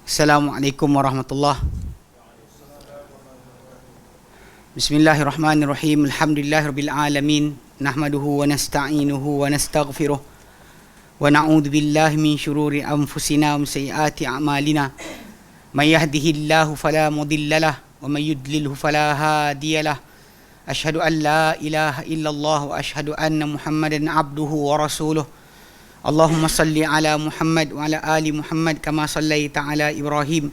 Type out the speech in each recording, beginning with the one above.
Assalamualaikum warahmatullahi. Bismillahirrahmanirrahim. Alhamdulillahirabbil alamin. Nahmaduhu wa nasta'inuhu wa nastaghfiruh. Wa na'udzu billahi min syururi anfusina wa min sayyiati a'malina. May yahdihillahu fala mudilla lahu wa may yudlilhu fala hadiya lahu. Asyhadu an la ilaha illallah wa asyhadu anna Muhammadan abduhu wa rasuluh. Allahumma salli ala Muhammad wa ala ali Muhammad kama sallaita ala Ibrahim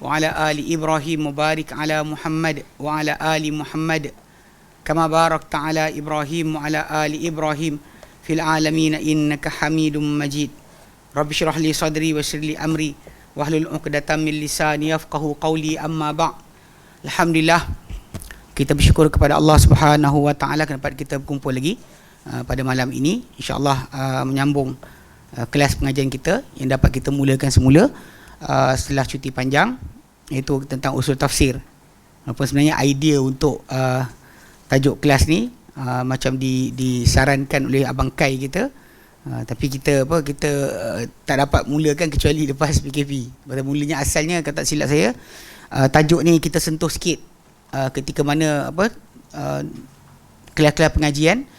wa ala ali Ibrahim, mubarik ala Muhammad wa ala ali Muhammad kama barakta ala Ibrahim wa ala ali Ibrahim fil alamin innaka Hamidum Majid. Rabbi shrah li sadri wa yassir li amri wahlul 'uqdatam min lisani yafqahu qawli, amma ba'. Alhamdulillah, kita bersyukur kepada Allah Subhanahu wa taala kerana kita berkumpul lagi pada malam ini, insya-Allah menyambung kelas pengajian kita yang dapat kita mulakan semula setelah cuti panjang, iaitu tentang usul tafsir. Apa sebenarnya idea untuk tajuk kelas ni macam disarankan oleh Abang Kai kita, tapi kita tak dapat mulakan kecuali lepas PKP. Pada mulanya asalnya, kalau tak silap saya, tajuk ni kita sentuh sikit ketika mana kelas-kelas pengajian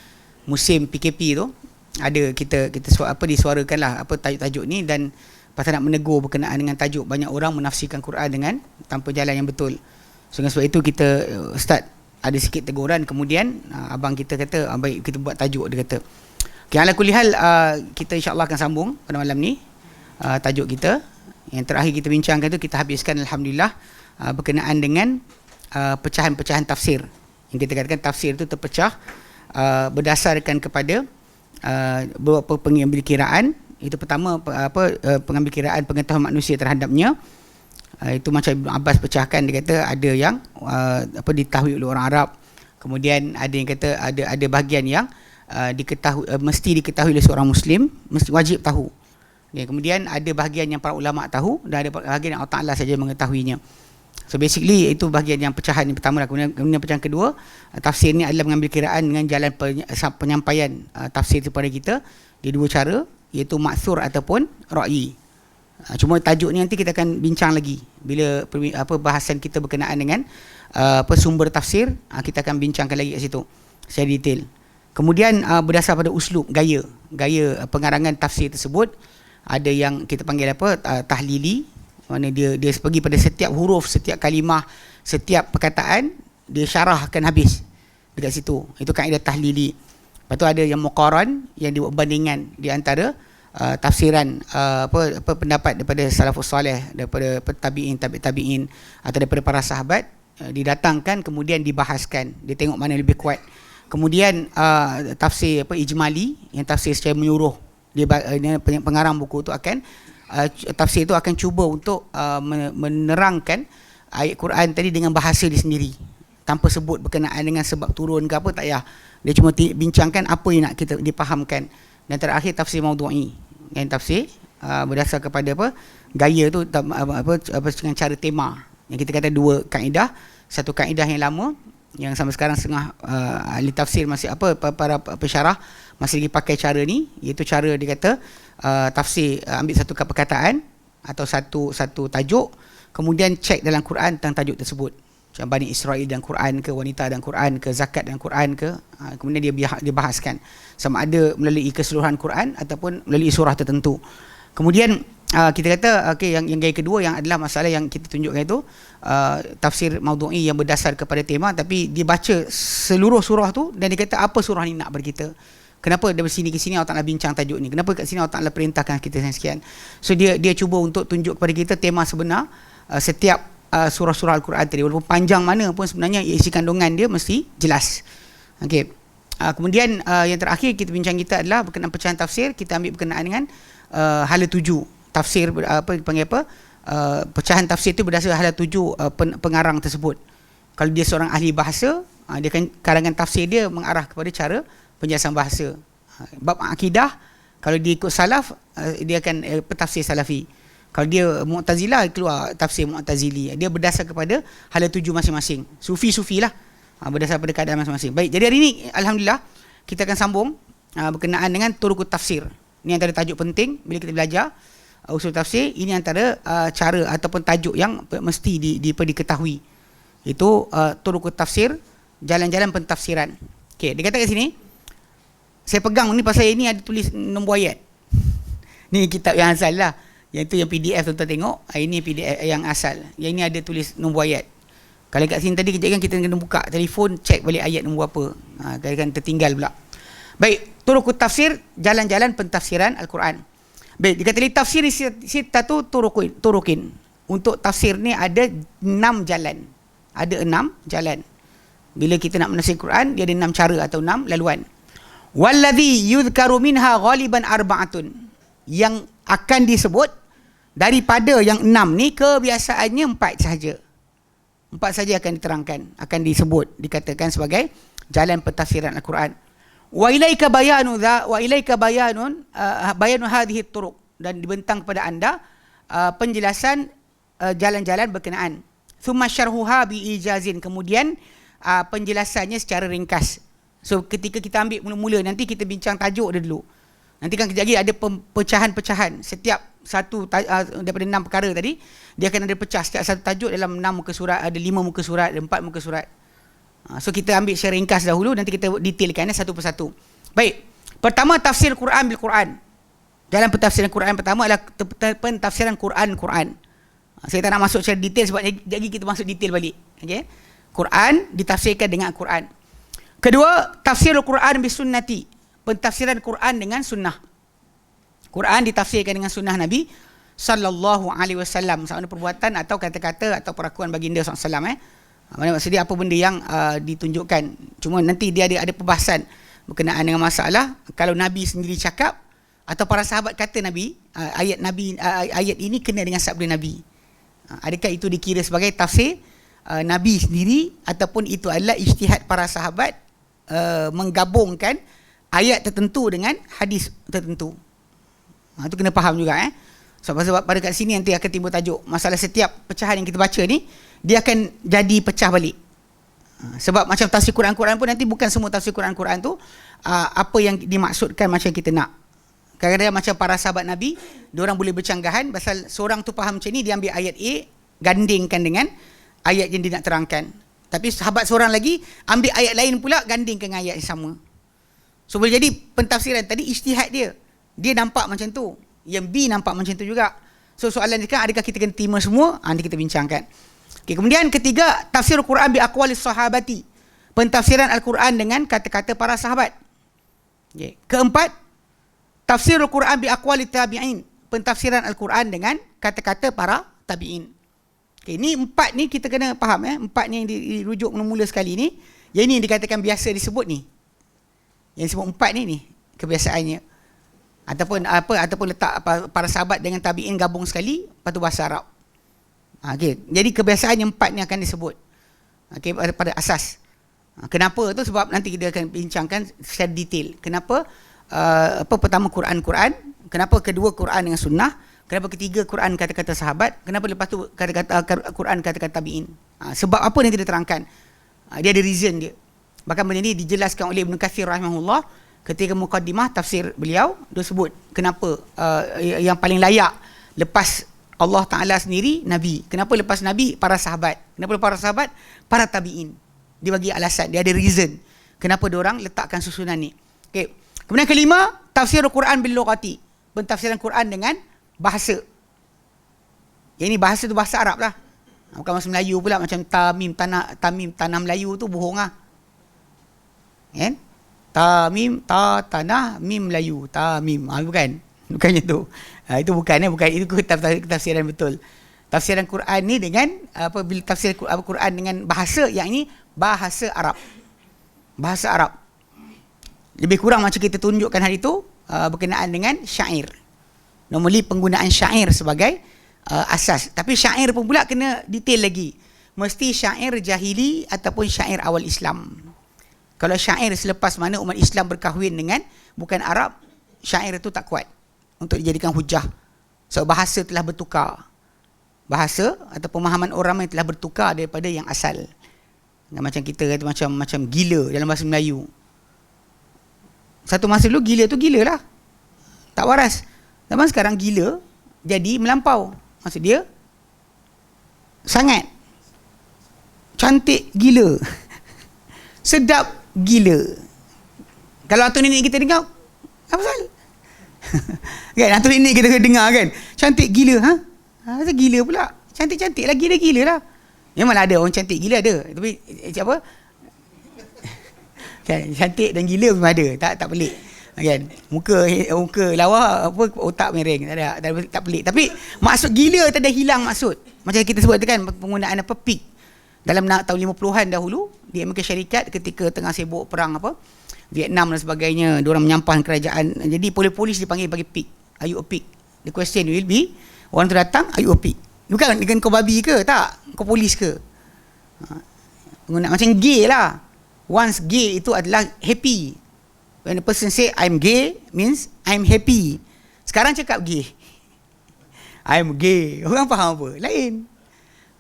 musim PKP tu, ada kita disuarakanlah tajuk-tajuk ni, dan pasal nak menegur berkenaan dengan tajuk, banyak orang menafsirkan Quran dengan tanpa jalan yang betul. So dengan sebab itu kita start ada sikit teguran, kemudian abang kita kata baik kita buat tajuk, dia kata. Okay, ala kulli hal, kita insya-Allah akan sambung pada malam ni tajuk kita. Yang terakhir kita bincangkan tu, kita habiskan alhamdulillah berkenaan dengan pecahan-pecahan tafsir. Yang kita katakan tafsir itu terpecah berdasarkan kepada beberapa pengambil kiraan. Itu pertama pengambil kiraan pengetahuan manusia terhadapnya. Itu macam Ibn Abbas pecahkan, dia kata ada yang diketahui oleh orang Arab, kemudian ada yang kata ada bahagian yang mesti diketahui oleh seorang Muslim, mesti wajib tahu. Kemudian ada bahagian yang para ulama tahu, dan ada bahagian yang Allah Ta'ala saja mengetahuinya. So basically itu bahagian yang pecahan yang pertama. Kemudian pecahan kedua, tafsir ni adalah mengambil kiraan dengan jalan penyampaian tafsir kepada kita di dua cara, iaitu maksur ataupun ra'yi. Cuma tajuk ni nanti kita akan bincang lagi bila bahasan kita berkenaan dengan sumber tafsir, kita akan bincangkan lagi kat situ secara detail. Kemudian berdasar pada uslub, gaya pengarangan tafsir tersebut, ada yang kita panggil tahlili, mana dia pergi pada setiap huruf, setiap kalimah, setiap perkataan, dia syarahkan habis dekat situ. Itu kaedah tahlili. Lepas tu ada yang muqaran, yang dibuat bandingan di antara tafsiran pendapat daripada salafus soleh, daripada tabi'in atau daripada para sahabat, didatangkan kemudian dibahaskan, dia tengok mana lebih kuat. Kemudian tafsir ijmali, yang tafsir secara menyeluruh, dia pengarang buku tu akan tafsir itu akan cuba untuk menerangkan ayat Quran tadi dengan bahasa dia sendiri, tanpa sebut berkenaan dengan sebab turun ke apa, tak payah. Dia cuma bincangkan apa yang nak kita dipahamkan. Dan terakhir tafsir maudhu'i, yang tafsir berdasar kepada gaya tu, dengan cara tema. Yang kita kata dua kaedah, satu kaedah yang lama yang sampai sekarang setengah ahli tafsir masih para pensyarah masih lagi pakai cara ni, iaitu cara dia kata tafsir, ambil satu perkataan atau satu tajuk, kemudian cek dalam Quran tentang tajuk tersebut. Macam Bani Israel dan Quran ke, wanita dan Quran ke, zakat dan Quran ke, kemudian dia bahaskan sama ada melalui keseluruhan Quran ataupun melalui surah tertentu. Kemudian kita kata yang gaya kedua, yang adalah masalah yang kita tunjukkan itu tafsir maudhu'i yang berdasar kepada tema, tapi dia baca seluruh surah tu dan dia kata apa surah ni nak berkita. Kenapa dari sini ke sini Allah Ta'ala bincang tajuk ni, kenapa kat sini Allah Ta'ala perintahkan kita sekian. So dia cuba untuk tunjuk kepada kita tema sebenar setiap surah-surah Al-Quran tadi, walaupun panjang mana pun sebenarnya isi kandungan dia mesti jelas. Okey. Kemudian yang terakhir kita bincang kita adalah berkenaan pecahan tafsir. Kita ambil berkenaan dengan hala tuju tafsir, pecahan tafsir itu berdasarkan hala tuju pengarang tersebut. Kalau dia seorang ahli bahasa, dia kan karangan tafsir dia mengarah kepada cara penjelasan bahasa. Bab akidah, kalau dia ikut salaf, dia akan tafsir salafi. Kalau dia Mu'tazilah, keluar tafsir Mu'tazili. Dia berdasar kepada hala tuju masing-masing. Sufi lah, berdasar pada keadaan masing-masing. Baik, jadi hari ini alhamdulillah kita akan sambung berkenaan dengan turukut tafsir. Ini antara tajuk penting bila kita belajar usul tafsir, ini antara cara ataupun tajuk yang mesti diketahui. Itu turuq tafsir, jalan-jalan pentafsiran. Okey, dia kata kat sini, saya pegang ni pasal ini ada tulis nombor ayat. Ni kitab yang asal lah. Yang tu yang PDF tuan-tuan tengok. Ini PDF yang asal. Yang ini ada tulis nombor ayat. Kalau kat sini tadi kejap kan kita kena buka telefon, cek balik ayat nombor apa. Kan tertinggal pula. Baik, turuq tafsir, jalan-jalan pentafsiran Al-Quran. Baik, dia kata li tafsir sittatu turuqin. Untuk tafsir ni ada 6 jalan. Ada 6 jalan. Bila kita nak menafsir Quran, dia ada 6 cara atau 6 laluan. Walladhi yudhkaru minha ghaliban arba'atun. Yang akan disebut daripada yang 6 ni kebiasaannya 4 sahaja. 4 saja akan diterangkan, akan disebut, dikatakan sebagai jalan pentafsiran Al-Quran. Wa ilaika bayanu bayanu hadhihi turuq, dan dibentang kepada anda penjelasan jalan-jalan berkenaan. Thumma syarhuha bi ijazin, kemudian penjelasannya secara ringkas. So ketika kita ambil mula-mula, nanti kita bincang tajuk dia dulu. Nanti kan kejap lagi ada pecahan-pecahan. Setiap satu daripada 6 perkara tadi, dia akan ada pecah. Setiap satu tajuk dalam 6 muka surat, ada 5 muka surat, ada 4 muka surat. So kita ambil secara ringkas dahulu, nanti kita detailkannya satu persatu. Baik, pertama tafsir Quran bil Quran. Jalan pentafsiran Quran pertama adalah pentafsiran Quran. Saya tak nak masuk secara detail sebab lagi kita masuk detail balik. Okay? Quran ditafsirkan dengan Quran. Kedua, tafsirul Quran bis sunnati. Pentafsiran Quran dengan sunnah. Quran ditafsirkan dengan sunnah Nabi sallallahu alaihi wasallam, sama ada perbuatan atau kata-kata atau perakuan baginda sallallahu alaihi wasallam. Maksudnya apa benda yang ditunjukkan. Cuma nanti dia ada perbahasan berkenaan dengan masalah kalau Nabi sendiri cakap atau para sahabat kata Nabi, ayat ini kena dengan sabda Nabi. Adakah itu dikira sebagai tafsir Nabi sendiri ataupun itu adalah ijtihad para sahabat menggabungkan ayat tertentu dengan hadis tertentu. Itu kena faham juga. Sebab pada kat sini nanti akan timbul tajuk. Masalah setiap pecahan yang kita baca ni, dia akan jadi pecah balik. Sebab macam tafsir Quran-Quran pun nanti bukan semua tafsir Quran-Quran tu apa yang dimaksudkan macam kita nak. Kadang-kadang macam para sahabat Nabi, diorang boleh bercanggahan pasal seorang tu faham macam ni, dia ambil ayat A, gandingkan dengan ayat yang dia nak terangkan. Tapi sahabat seorang lagi ambil ayat lain pula, gandingkan dengan ayat yang sama. So boleh jadi pentafsiran tadi ijtihad dia. Dia nampak macam tu. Yang B nampak macam tu juga. So soalan dia kan, adakah kita kena terima semua? Nanti kita bincangkan. Okay, kemudian ketiga, tafsir Al-Quran bi aqwalis sahabati. Pentafsiran Al-Quran dengan kata-kata para sahabat. Okay. Keempat, tafsir Al-Quran bi aqwalit tabi'in. Pentafsiran Al-Quran dengan kata-kata para tabi'in. Okay, ni 4 ni kita kena faham. 4 ni yang dirujuk mula-mula sekali ni. Yang ini yang dikatakan biasa disebut ni. Yang disebut 4 ni kebiasaannya. Ataupun letak para sahabat dengan tabi'in gabung sekali, lepas tu bahasa Arab. Okay. Jadi kebiasaan yang 4 ni akan disebut. Okay, pada asas. Kenapa tu? Sebab nanti kita akan bincangkan secara detail. Kenapa pertama Quran, kenapa kedua Quran dengan sunnah, kenapa ketiga Quran kata-kata sahabat, kenapa lepas tu kata-kata Quran kata-kata tabi'in. Sebab apa nanti dia terangkan. Dia ada reason dia. Bahkan benda ni dijelaskan oleh Ibn Katsir rahimahullah ketika muqaddimah tafsir beliau. Dia sebut kenapa yang paling layak lepas Allah Ta'ala sendiri Nabi. Kenapa lepas Nabi para sahabat? Kenapa lepas para sahabat para tabi'in? Dia bagi alasan, dia ada reason kenapa diorang letakkan susunan ni. Okay. Kemudian kelima, tafsir Al-Quran bil lughati. Pentafsiran Quran dengan bahasa. Yang ini bahasa tu bahasa Arab lah. Bukan bahasa Melayu pula macam tamim tanah Melayu tu bohong lah. Kan? Tamim tanah mim Melayu. Tamim. Bukan. Bukannya tu. Itu bukan itu tafsiran betul. Tafsiran Quran ni dengan bila tafsir Quran dengan bahasa, yang ini bahasa Arab. Bahasa Arab. Lebih kurang macam kita tunjukkan hari itu berkenaan dengan syair. Normally penggunaan syair sebagai asas. Tapi syair pun pula kena detail lagi. Mesti syair jahili ataupun syair awal Islam. Kalau syair selepas mana umat Islam berkahwin dengan bukan Arab, syair itu tak kuat untuk dijadikan hujah. So bahasa telah bertukar. Bahasa atau pemahaman orang yang telah bertukar daripada yang asal. Macam kita kata macam gila dalam bahasa Melayu. Satu masa dulu gila tu gila lah. Tak waras. Zaman sekarang gila jadi melampau. Maksud dia sangat cantik gila. Sedap gila. Kalau hantu nenek kita dengar, apa pasal? Kan hantu nenek kita dengar kan, cantik gila, ha? Apa gila pula? Cantik-cantik lah, gila-gila lah. Memanglah ada orang cantik gila ada. Tapi apa? Kan, cantik dan gila memang ada. Tak pelik. Kan? Muka lawa, apa otak miring. Tak pelik. Tapi maksud gila tak ada hilang maksud. Macam kita sebut kan penggunaan apa pig. Dalam tahun 50-an dahulu di Amerika Syarikat ketika tengah sibuk perang apa Vietnam dan sebagainya, diorang menyampah kerajaan. Jadi polis dipanggil bagi pig. Are you a pig? The question will be, orang tu datang, are you a pig? Bukan dengan kau babi ke? Tak. Kau polis ke? Macam gay lah. Once gay itu adalah happy. When a person say I'm gay, means I'm happy. Sekarang cakap gay. I'm gay. Orang faham apa? Lain.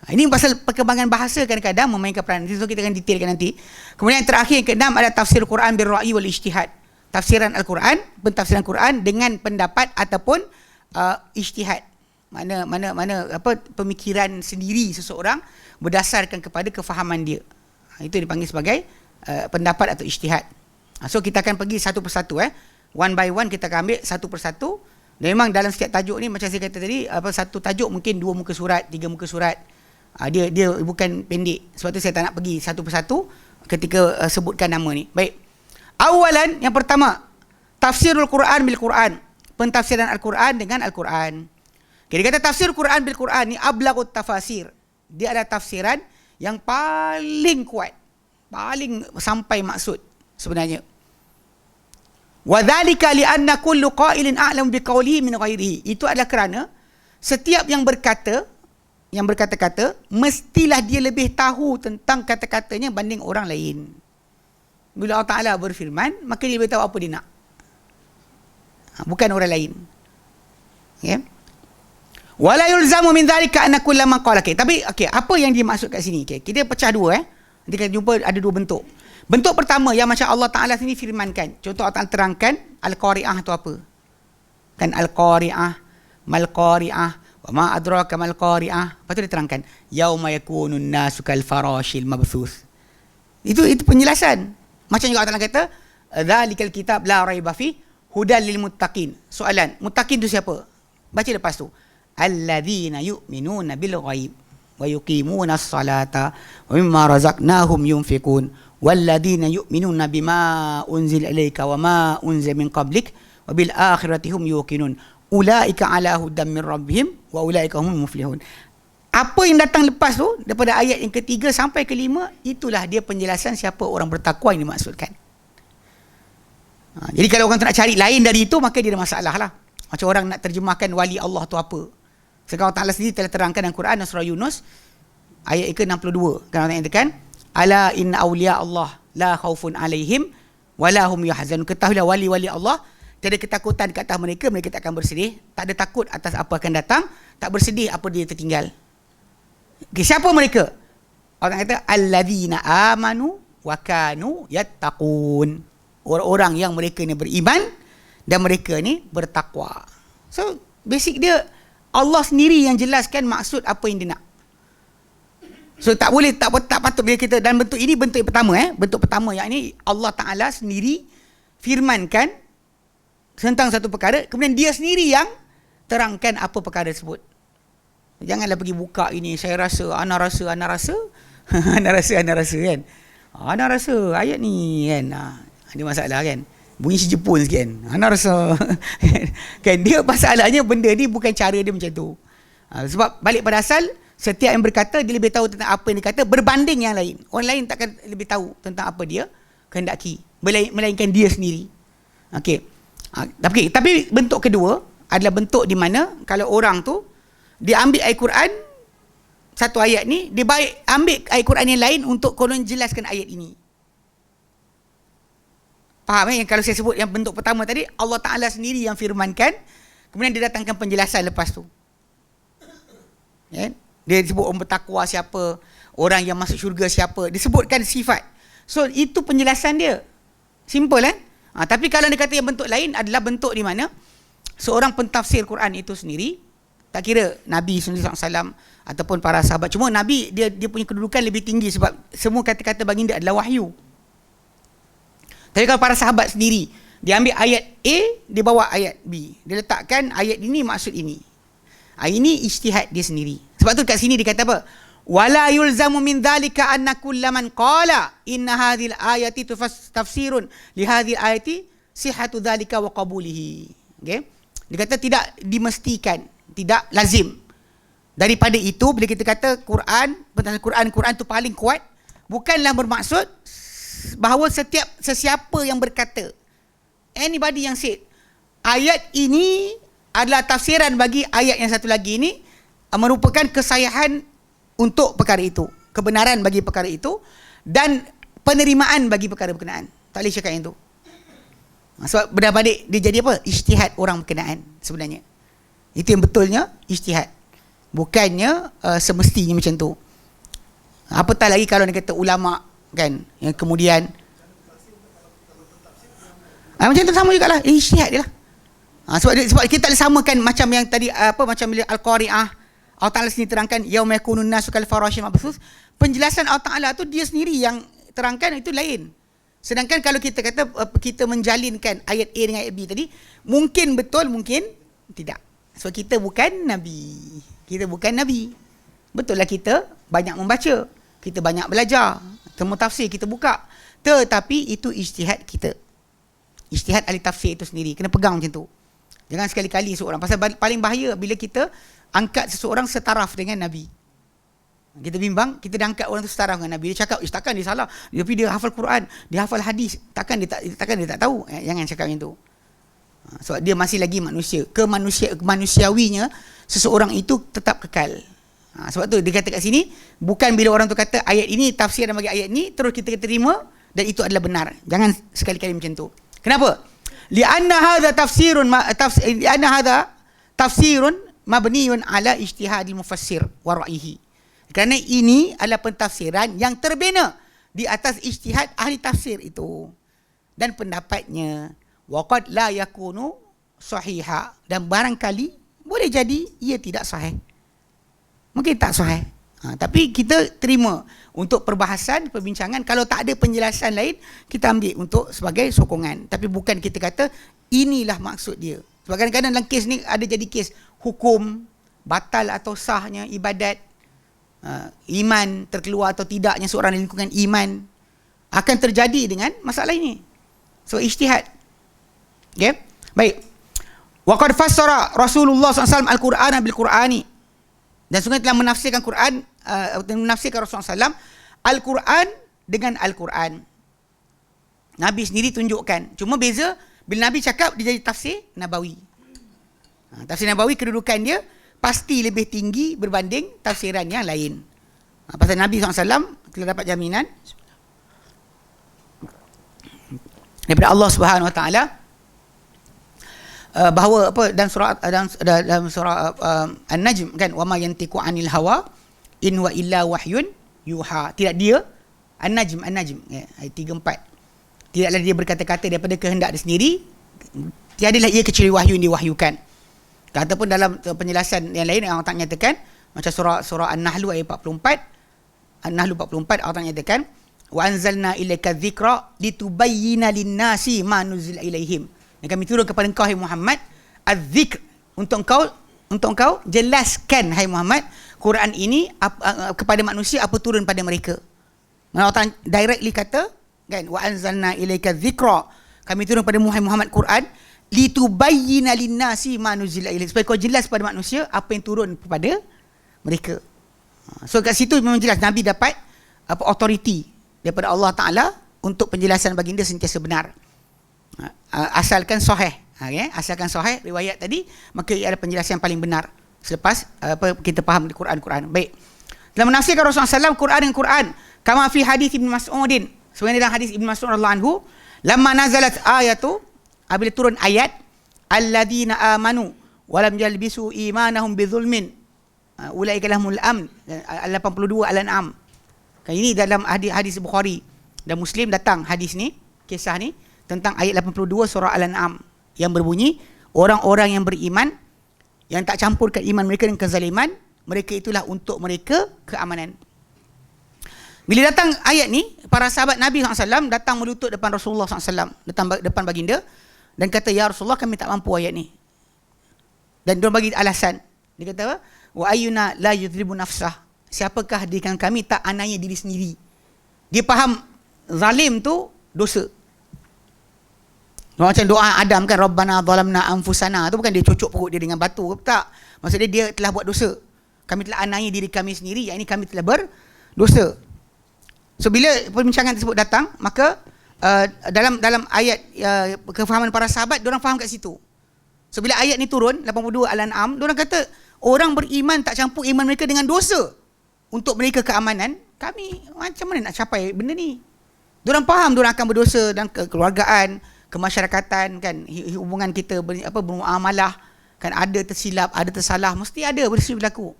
Ini pasal perkembangan bahasa kadang-kadang memainkan peranan. So kita akan detailkan nanti. Kemudian yang terakhir yang keenam adalah tafsir Quran bil ra'i wal ijtihad. Tafsiran Al-Quran, pentafsiran Quran dengan pendapat ataupun ijtihad. Mana apa pemikiran sendiri seseorang berdasarkan kepada kefahaman dia. Itu dipanggil sebagai pendapat atau ijtihad. So kita akan pergi satu persatu one by one kita akan ambil satu persatu. Dan memang dalam setiap tajuk ni macam saya kata tadi, apa satu tajuk mungkin 2 muka surat, 3 muka surat. Dia bukan pendek. Sebab tu saya tak nak pergi satu persatu ketika sebutkan nama ni. Baik. Awalan, yang pertama, tafsirul Quran bil Quran. Pentafsiran Al-Quran dengan Al-Quran. Okay, dia kata tafsir Quran bil Quran ni ablaghut tafasir. Dia adalah tafsiran yang paling kuat, paling sampai maksud sebenarnya. Wa dzalika li anna kullu qailin a'lam bi qawlihi min ghairihi. Itu adalah kerana setiap yang berkata-kata mestilah dia lebih tahu tentang kata-katanya banding orang lain. Bila Allah Ta'ala berfirman, maka dia lebih tahu apa dia nak. Bukan orang lain. Okay. Wala yulzamu min dhalika anna kullama qala. Tapi apa yang dia maksud kat sini? Kita pecah dua. Kita akan jumpa ada dua bentuk. Bentuk pertama yang macam Allah Ta'ala sini firmankan. Contoh Allah Ta'ala terangkan Al-Qari'ah tu apa? Kan Al-Qari'ah, Mal-Qari'ah, wa ma adraka Mal-Qari'ah. Lepas tu dia terangkan yauma yakunun nasu kal farashil mabthus. Itu penjelasan. Macam juga Allah Ta'ala kata dzalikal kitab la raiba fi hudal lil muttaqin. Soalan, muttaqin tu siapa? Baca lepas tu. Alladzina yu'minuna bil ghaib wa yuqimuna as-salata wa mimma razaqnahum yunfiqun walladzina yu'minuna bima unzila ilayka wa ma unzila min qablik wa bil akhirati hum yuqinun ulaika ala hudan min rabbihim wa ulaika humul muflihun. Apa yang datang lepas tu daripada ayat yang ketiga sampai kelima, itulah dia penjelasan siapa orang bertakwa yang dimaksudkan. Jadi kalau orang tak nak cari lain dari itu, maka dia ada masalah lah. Macam orang nak terjemahkan wali Allah tu apa. Sekarang Allah Ta'ala sendiri telah terangkan dalam Quran dan surah Yunus ayat ke-62. Kan Allah katakan ala inna awliya Allah la khaufun alaihim wala hum yahzanun. Ketahuilah wali-wali Allah tiada ketakutan ke atas mereka, mereka tak akan bersedih, tak ada takut atas apa akan datang, tak bersedih apa dia tertinggal. Okay, siapa mereka? Allah kata alladzina amanu wa kanu yattaqun. Orang-orang yang mereka ni beriman dan mereka ni bertakwa. So basic dia Allah sendiri yang jelaskan maksud apa yang dia nak. So tak patut bila kita dalam bentuk ini, bentuk yang pertama bentuk pertama yang ini Allah Ta'ala sendiri firmankan tentang satu perkara, kemudian dia sendiri yang terangkan apa perkara tersebut. Janganlah pergi buka ini, saya rasa, ana rasa ana rasa kan. Ana rasa ayat ni kan. Ada masalah kan. Bunyi si Jepun sikit kan. Ana rasa kan dia masalahnya benda ni bukan cara dia macam tu. Sebab balik pada asal, setiap yang berkata dia lebih tahu tentang apa yang dia kata berbanding yang lain. Orang lain takkan lebih tahu tentang apa dia kehendaki, melainkan dia sendiri. Okey. Tapi bentuk kedua adalah bentuk di mana kalau orang tu dia ambil ayat Quran satu ayat ni, dia baik ambil ayat Quran yang lain untuk konon jelaskan ayat ini. Faham yang kalau saya sebut yang bentuk pertama tadi, Allah Ta'ala sendiri yang firmankan, kemudian dia datangkan penjelasan lepas tu. Dia sebut orang bertakwa siapa, orang yang masuk syurga siapa, disebutkan sifat. So itu penjelasan dia. Simple tapi kalau dia kata yang bentuk lain adalah bentuk di mana seorang pentafsir Quran itu sendiri Tak kira Nabi SAW ataupun para sahabat. Cuma Nabi dia punya kedudukan lebih tinggi sebab semua kata-kata baginda adalah wahyu. Tapi kalau para sahabat sendiri, dia ambil ayat A, dia bawa ayat B. Dia letakkan ayat ini maksud ini. Ini ijtihad dia sendiri. Sebab tu kat sini dia kata apa? Wala yulzamu min dhalika anna kullaman qala inna hadhil ayati tafsirun li hadhil ayati sihhatu dhalika wa qabulihi. Okey. Dia kata tidak dimestikan, tidak lazim. Daripada itu bila kita kata Quran tu paling kuat, bukanlah bermaksud bahawa sesiapa yang berkata, anybody yang said ayat ini adalah tafsiran bagi ayat yang satu lagi ini, merupakan kesahihan untuk perkara itu, kebenaran bagi perkara itu dan penerimaan bagi perkara berkenaan. Tak boleh cakap yang tu. Sebab berdabalik dia jadi apa? Ijtihad orang berkenaan sebenarnya. Itu yang betulnya ijtihad. Bukannya semestinya macam tu. Apatah lagi kalau dia kata ulama kan, yang kemudian macam tu sama jugalah, ijtihad dia lah. Sebab kita tak samakan macam yang tadi macam bila Al-Qari'ah Allah Ta'ala sendiri terangkan yauma yakunun nasu kal farashil mabthus. Penjelasan Allah Ta'ala tu dia sendiri yang terangkan, itu lain. Sedangkan kalau kita kata kita menjalinkan ayat A dengan ayat B tadi, mungkin betul, mungkin tidak. Sebab kita bukan Nabi. Kita bukan Nabi. Betul lah kita banyak membaca, kita banyak belajar, temu tafsir kita buka. Tetapi itu ijtihad kita. Ijtihad ahli tafsir itu sendiri. Kena pegang macam tu. Jangan sekali-kali seorang. Pasal paling bahaya bila kita angkat seseorang setaraf dengan Nabi. Kita bimbang, kita dah angkat orang tu setaraf dengan Nabi. Dia cakap, takkan dia salah. Tapi dia hafal Quran, dia hafal hadis. Takkan dia tak tahu. Jangan cakap macam tu. Sebab dia masih lagi manusia. Kemanusiawinya seseorang itu tetap kekal. Sebab tu dia kata kat sini, bukan bila orang tu kata ayat ini tafsiran bagi ayat ni, terus kita terima dan itu adalah benar. Jangan sekali-kali macam tu. Kenapa? Li'anna hadha tafsirun mabniun ala ijtihadil mufassir wa ra'yihi. Kerana ini adalah pentafsiran yang terbina di atas ijtihad ahli tafsir itu dan pendapatnya. Wa qad la yakunu sahiha, dan barangkali boleh jadi ia tidak sahih. Mungkin tak sahih. Tapi kita terima untuk perbahasan, perbincangan. Kalau tak ada penjelasan lain, kita ambil untuk sebagai sokongan. Tapi bukan kita kata inilah maksud dia. Sebab kadang-kadang dalam kes ni ada jadi kes hukum, batal atau sahnya ibadat, iman terkeluar atau tidaknya seorang di lingkungan iman, akan terjadi dengan masalah ini. So ijtihad. Okay? Baik. Wa qad fassara Rasulullah SAW Al-Qur'ana bil-Qur'ani. Dan sungguh telah menafsirkan Quran, menafsirkan Rasulullah SAW Al-Quran dengan Al-Quran. Nabi sendiri tunjukkan. Cuma beza, bila Nabi cakap, dia jadi tafsir Nabawi. Tafsir Nabawi kedudukan dia pasti lebih tinggi berbanding tafsiran yang lain. Pasal Nabi SAW telah dapat jaminan daripada Allah Subhanahu Wa Taala bahawa dalam surah An-Najm kan, wa ma yantiqu 'anil hawa in wa illa wahyun yuha. Tidak dia An-Najm ayat 3 4. Tidaklah dia berkata-kata daripada kehendak dia sendiri, tiadalah ia kecuali wahyu yang diwahyukan. Ataupun dalam penjelasan yang lain yang Allah nyatakan, macam surah An-Nahl ayat 44, An-Nahl 44 Allah nyatakan, wa anzalna ilaika dzikra litubayyana lin-nasi ma nuzila ilaihim. Dan kami turun kepada engkau hai Muhammad az-zikr, untuk engkau jelaskan hai Muhammad Quran ini kepada manusia apa turun pada mereka. Allah directly kata kan, wa anzalna ilaika dzikra, kami turun pada Muhammad Quran litubayyana lin-nasi ma nuzila ilaihim, supaya kau jelas pada manusia apa yang turun kepada mereka. So kat situ memang jelas Nabi dapat authority daripada Allah Taala untuk penjelasan baginda sentiasa benar. Asalkan sahih, asalkan sahih riwayat tadi, maka ia ada penjelasan yang paling benar selepas kita faham di Quran. Baik. Dalam menafsirkan Rasulullah SAW Quran dengan Quran, kama fi hadis Ibn Mas'udin, sebenarnya dalam hadis Ibn Mas'ud radhiyallahu anhu, lamma nazalat ayatu, apabila turun ayat alladzina amanu wa lam yalbisu imanahum bidzulmin ulaika lahumul amn, 82 Al-An'am. Kan ini dalam hadis Bukhari dan Muslim datang hadis ni, kisah ni tentang ayat 82 surah Al-An'am yang berbunyi, orang-orang yang beriman yang tak campurkan iman mereka dengan kezaliman, mereka itulah untuk mereka keamanan. Bila datang ayat ni, para sahabat Nabi SAW datang melutut depan Rasulullah SAW, depan baginda, dan kata, ya Rasulullah, kami tak mampu ayat ni. Dan dia bagi alasan. Dia kata apa? Wa ayyuna la yudribu nafsah. Siapakah di kalangan kami tak aniaya diri sendiri? Dia faham zalim tu dosa. Macam doa Adam kan, Rabbana zalamna anfusana, tu bukan dia cocok perut dia dengan batu, tak. Maksudnya dia telah buat dosa. Kami telah aniaya diri kami sendiri, yang ini kami telah berdosa. So bila perbincangan tersebut datang, maka dalam ayat kefahaman para sahabat, diorang faham kat situ. So bila ayat ni turun 82 Al-An'am, diorang kata orang beriman tak campur iman mereka dengan dosa untuk mereka keamanan. Kami macam mana nak capai benda ni? Diorang faham diorang akan berdosa dalam kekeluargaan, kemasyarakatan kan, hubungan kita bermuamalah kan, ada tersilap, ada tersalah, mesti ada benda berlaku.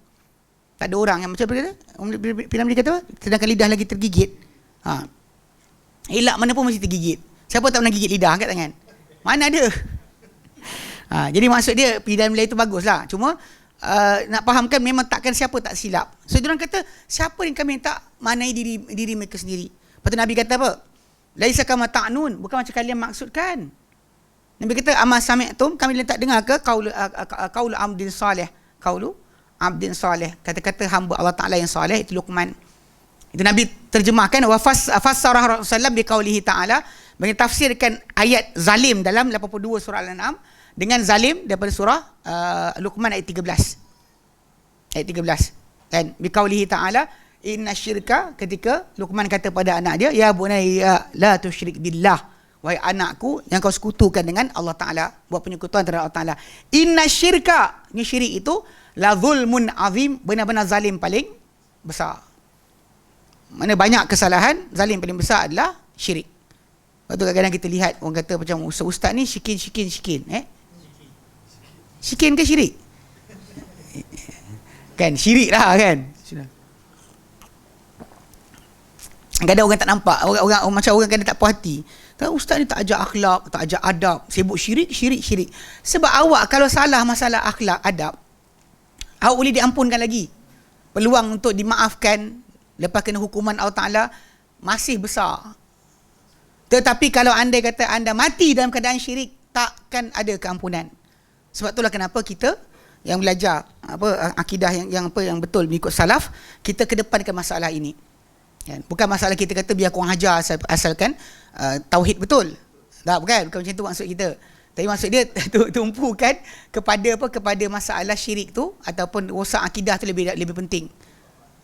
Tak ada orang yang macam apa kata? Filem dia kata apa? Sedangkan lidah lagi tergigit. Elak mana pun mesti tergigit. Siapa tak pernah gigit lidah, angkat tangan. Mana ada? Jadi maksud dia pilihan Melayu tu baguslah. Cuma nak fahamkan memang takkan siapa tak silap. So diorang kata, siapa yang kami tak manai diri mereka sendiri. Lepas tu Nabi kata apa? Laisa kama ta'nun, bukan macam kalian maksudkan. Nabi kata, amma sami'tum, kami tak dengar ke qaulu abdin salih, qaulu abdin salih, kata-kata hamba Allah Ta'ala yang salih, itu Luqman. Itu Nabi terjemahkan, wa fassara Rasulullah biqaulihi ta'ala, bagi tafsirkan ayat zalim dalam 82 surah Al-An'am dengan zalim daripada surah Luqman ayat 13. Ayat 13. Dan biqaulihi ta'ala, inna syirka, ketika Luqman kata pada anak dia, ya bunayya la tusyrik billah, wahai anakku, yang kau sekutukan dengan Allah Ta'ala, buat penyekutuan terhadap Allah Ta'ala. Inna syirka, ini syirik itu la zulmun azim, benar-benar zalim paling besar. Mana banyak kesalahan, zalim paling besar adalah syirik. Lepas tu kadang-kadang kita lihat orang kata macam ustaz ni syikin. Syikin ke syirik? Kan syirik lah kan. Kadang orang tak nampak, orang macam orang kadang tak puas hati. Ustaz ni tak ajar akhlak, tak ajar adab, sibuk syirik. Sebab awak kalau salah masalah akhlak, adab, awak boleh diampunkan lagi. Peluang untuk dimaafkan lepas kena hukuman Allah Ta'ala masih besar. Tetapi kalau anda kata anda mati dalam keadaan syirik, takkan ada keampunan. Sebab itulah kenapa kita yang belajar akidah yang betul mengikut salaf, kita kedepankan masalah ini. Bukan masalah kita kata biar korang hajar asalkan tauhid betul. Tak, bukan macam tu maksud kita. Tapi maksud dia tumpukan kepada masalah syirik tu ataupun rosak akidah tu lebih penting.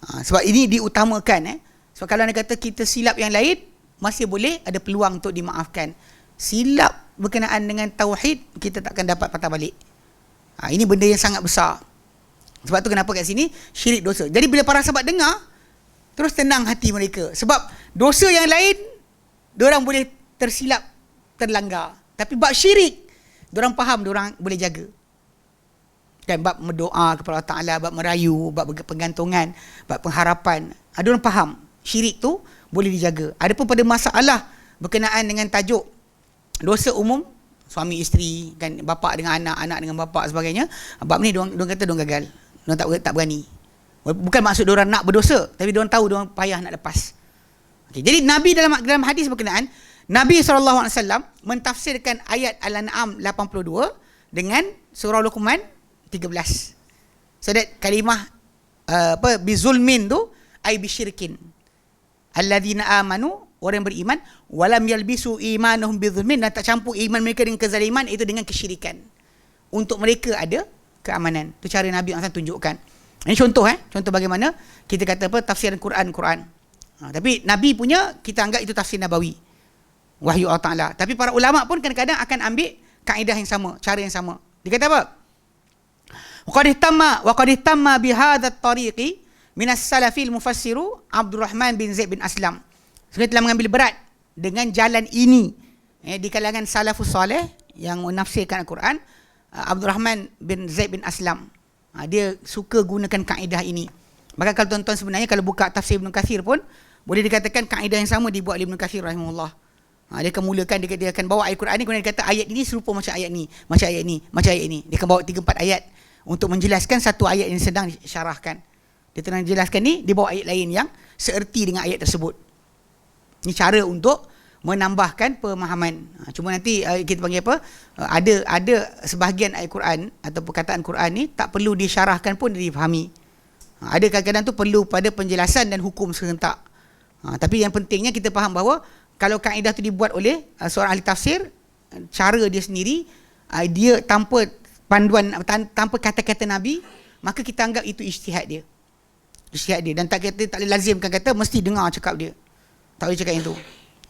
Sebab ini diutamakan. Sebab kalau anda kata kita silap yang lain, masih boleh ada peluang untuk dimaafkan. Silap berkenaan dengan tauhid, kita takkan dapat patah balik. Ini benda yang sangat besar. Sebab tu kenapa kat sini syirik dosa. Jadi bila para sahabat dengar, terus tenang hati mereka. Sebab dosa yang lain, diorang boleh tersilap, terlanggar. Tapi bab syirik, diorang faham, diorang boleh jaga. Kan bab berdoa kepada Allah Ta'ala, bab merayu, bab pengantungan, bab pengharapan. Diorang faham, syirik tu boleh dijaga. Adapun pada masalah berkenaan dengan tajuk dosa umum, suami isteri, kan, bapa dengan anak, anak dengan bapa sebagainya, bab ni diorang kata diorang gagal. Diorang tak berani. Bukan maksud diorang nak berdosa, tapi diorang tahu diorang payah nak lepas. Okay, jadi Nabi dalam hadis berkenaan, Nabi SAW mentafsirkan ayat Al-An'am 82 dengan surah Luqman 13. So that kalimah bizulmin tu ay bisyirkin. Alladzina amanu, orang yang beriman, walam yalbisu imanuhum bizulmin, dan tak campur iman mereka dengan kezaliman, itu dengan kesyirikan. Untuk mereka ada keamanan. Itu cara Nabi SAW tunjukkan. Ini contoh contoh bagaimana kita kata tafsiran Quran. Tapi Nabi punya kita anggap itu tafsir nabawi, wahyu Allah Ta'ala. Tapi para ulama pun kadang-kadang akan ambil kaedah yang sama, cara yang sama. Dia kata apa? Wa qad ihtamma bi hadzal tariqi min as-salafil mufassiru Abdurrahman bin Zaid bin Aslam. Sebenarnya telah mengambil berat dengan jalan ini di kalangan salafus salih yang menafsirkan Al-Quran. Abdurrahman bin Zaid bin Aslam, dia suka gunakan kaedah ini. Maka kalau tuan-tuan sebenarnya kalau buka tafsir Ibn Kathir pun boleh dikatakan kaedah yang sama dibuat oleh Ibn Kathir rahimahullah. Dia akan mulakan, dia akan bawa ayat Quran ni, kemudian dia kata ayat ini serupa macam ayat ni, macam ayat ni, macam ayat ni. Dia akan bawa 3-4 ayat. untuk menjelaskan satu ayat yang sedang disyarahkan. Dia tengah jelaskan ni, dia bawa ayat lain yang seerti dengan ayat tersebut. Ini cara untuk menambahkan pemahaman. Cuma nanti kita panggil apa? Ada sebahagian ayat Quran atau perkataan Quran ni tak perlu disyarahkan pun dia difahami. Ada kadang-kadang tu perlu pada penjelasan dan hukum serentak. Tapi yang pentingnya kita faham bahawa kalau kaedah tu dibuat oleh seorang ahli tafsir, cara dia sendiri, dia tanpa panduan, tanpa kata-kata Nabi, maka kita anggap itu ijtihad dia. Ijtihad dia. Dan tak boleh lazimkan kata mesti dengar cakap dia. Tak boleh cakap yang tu.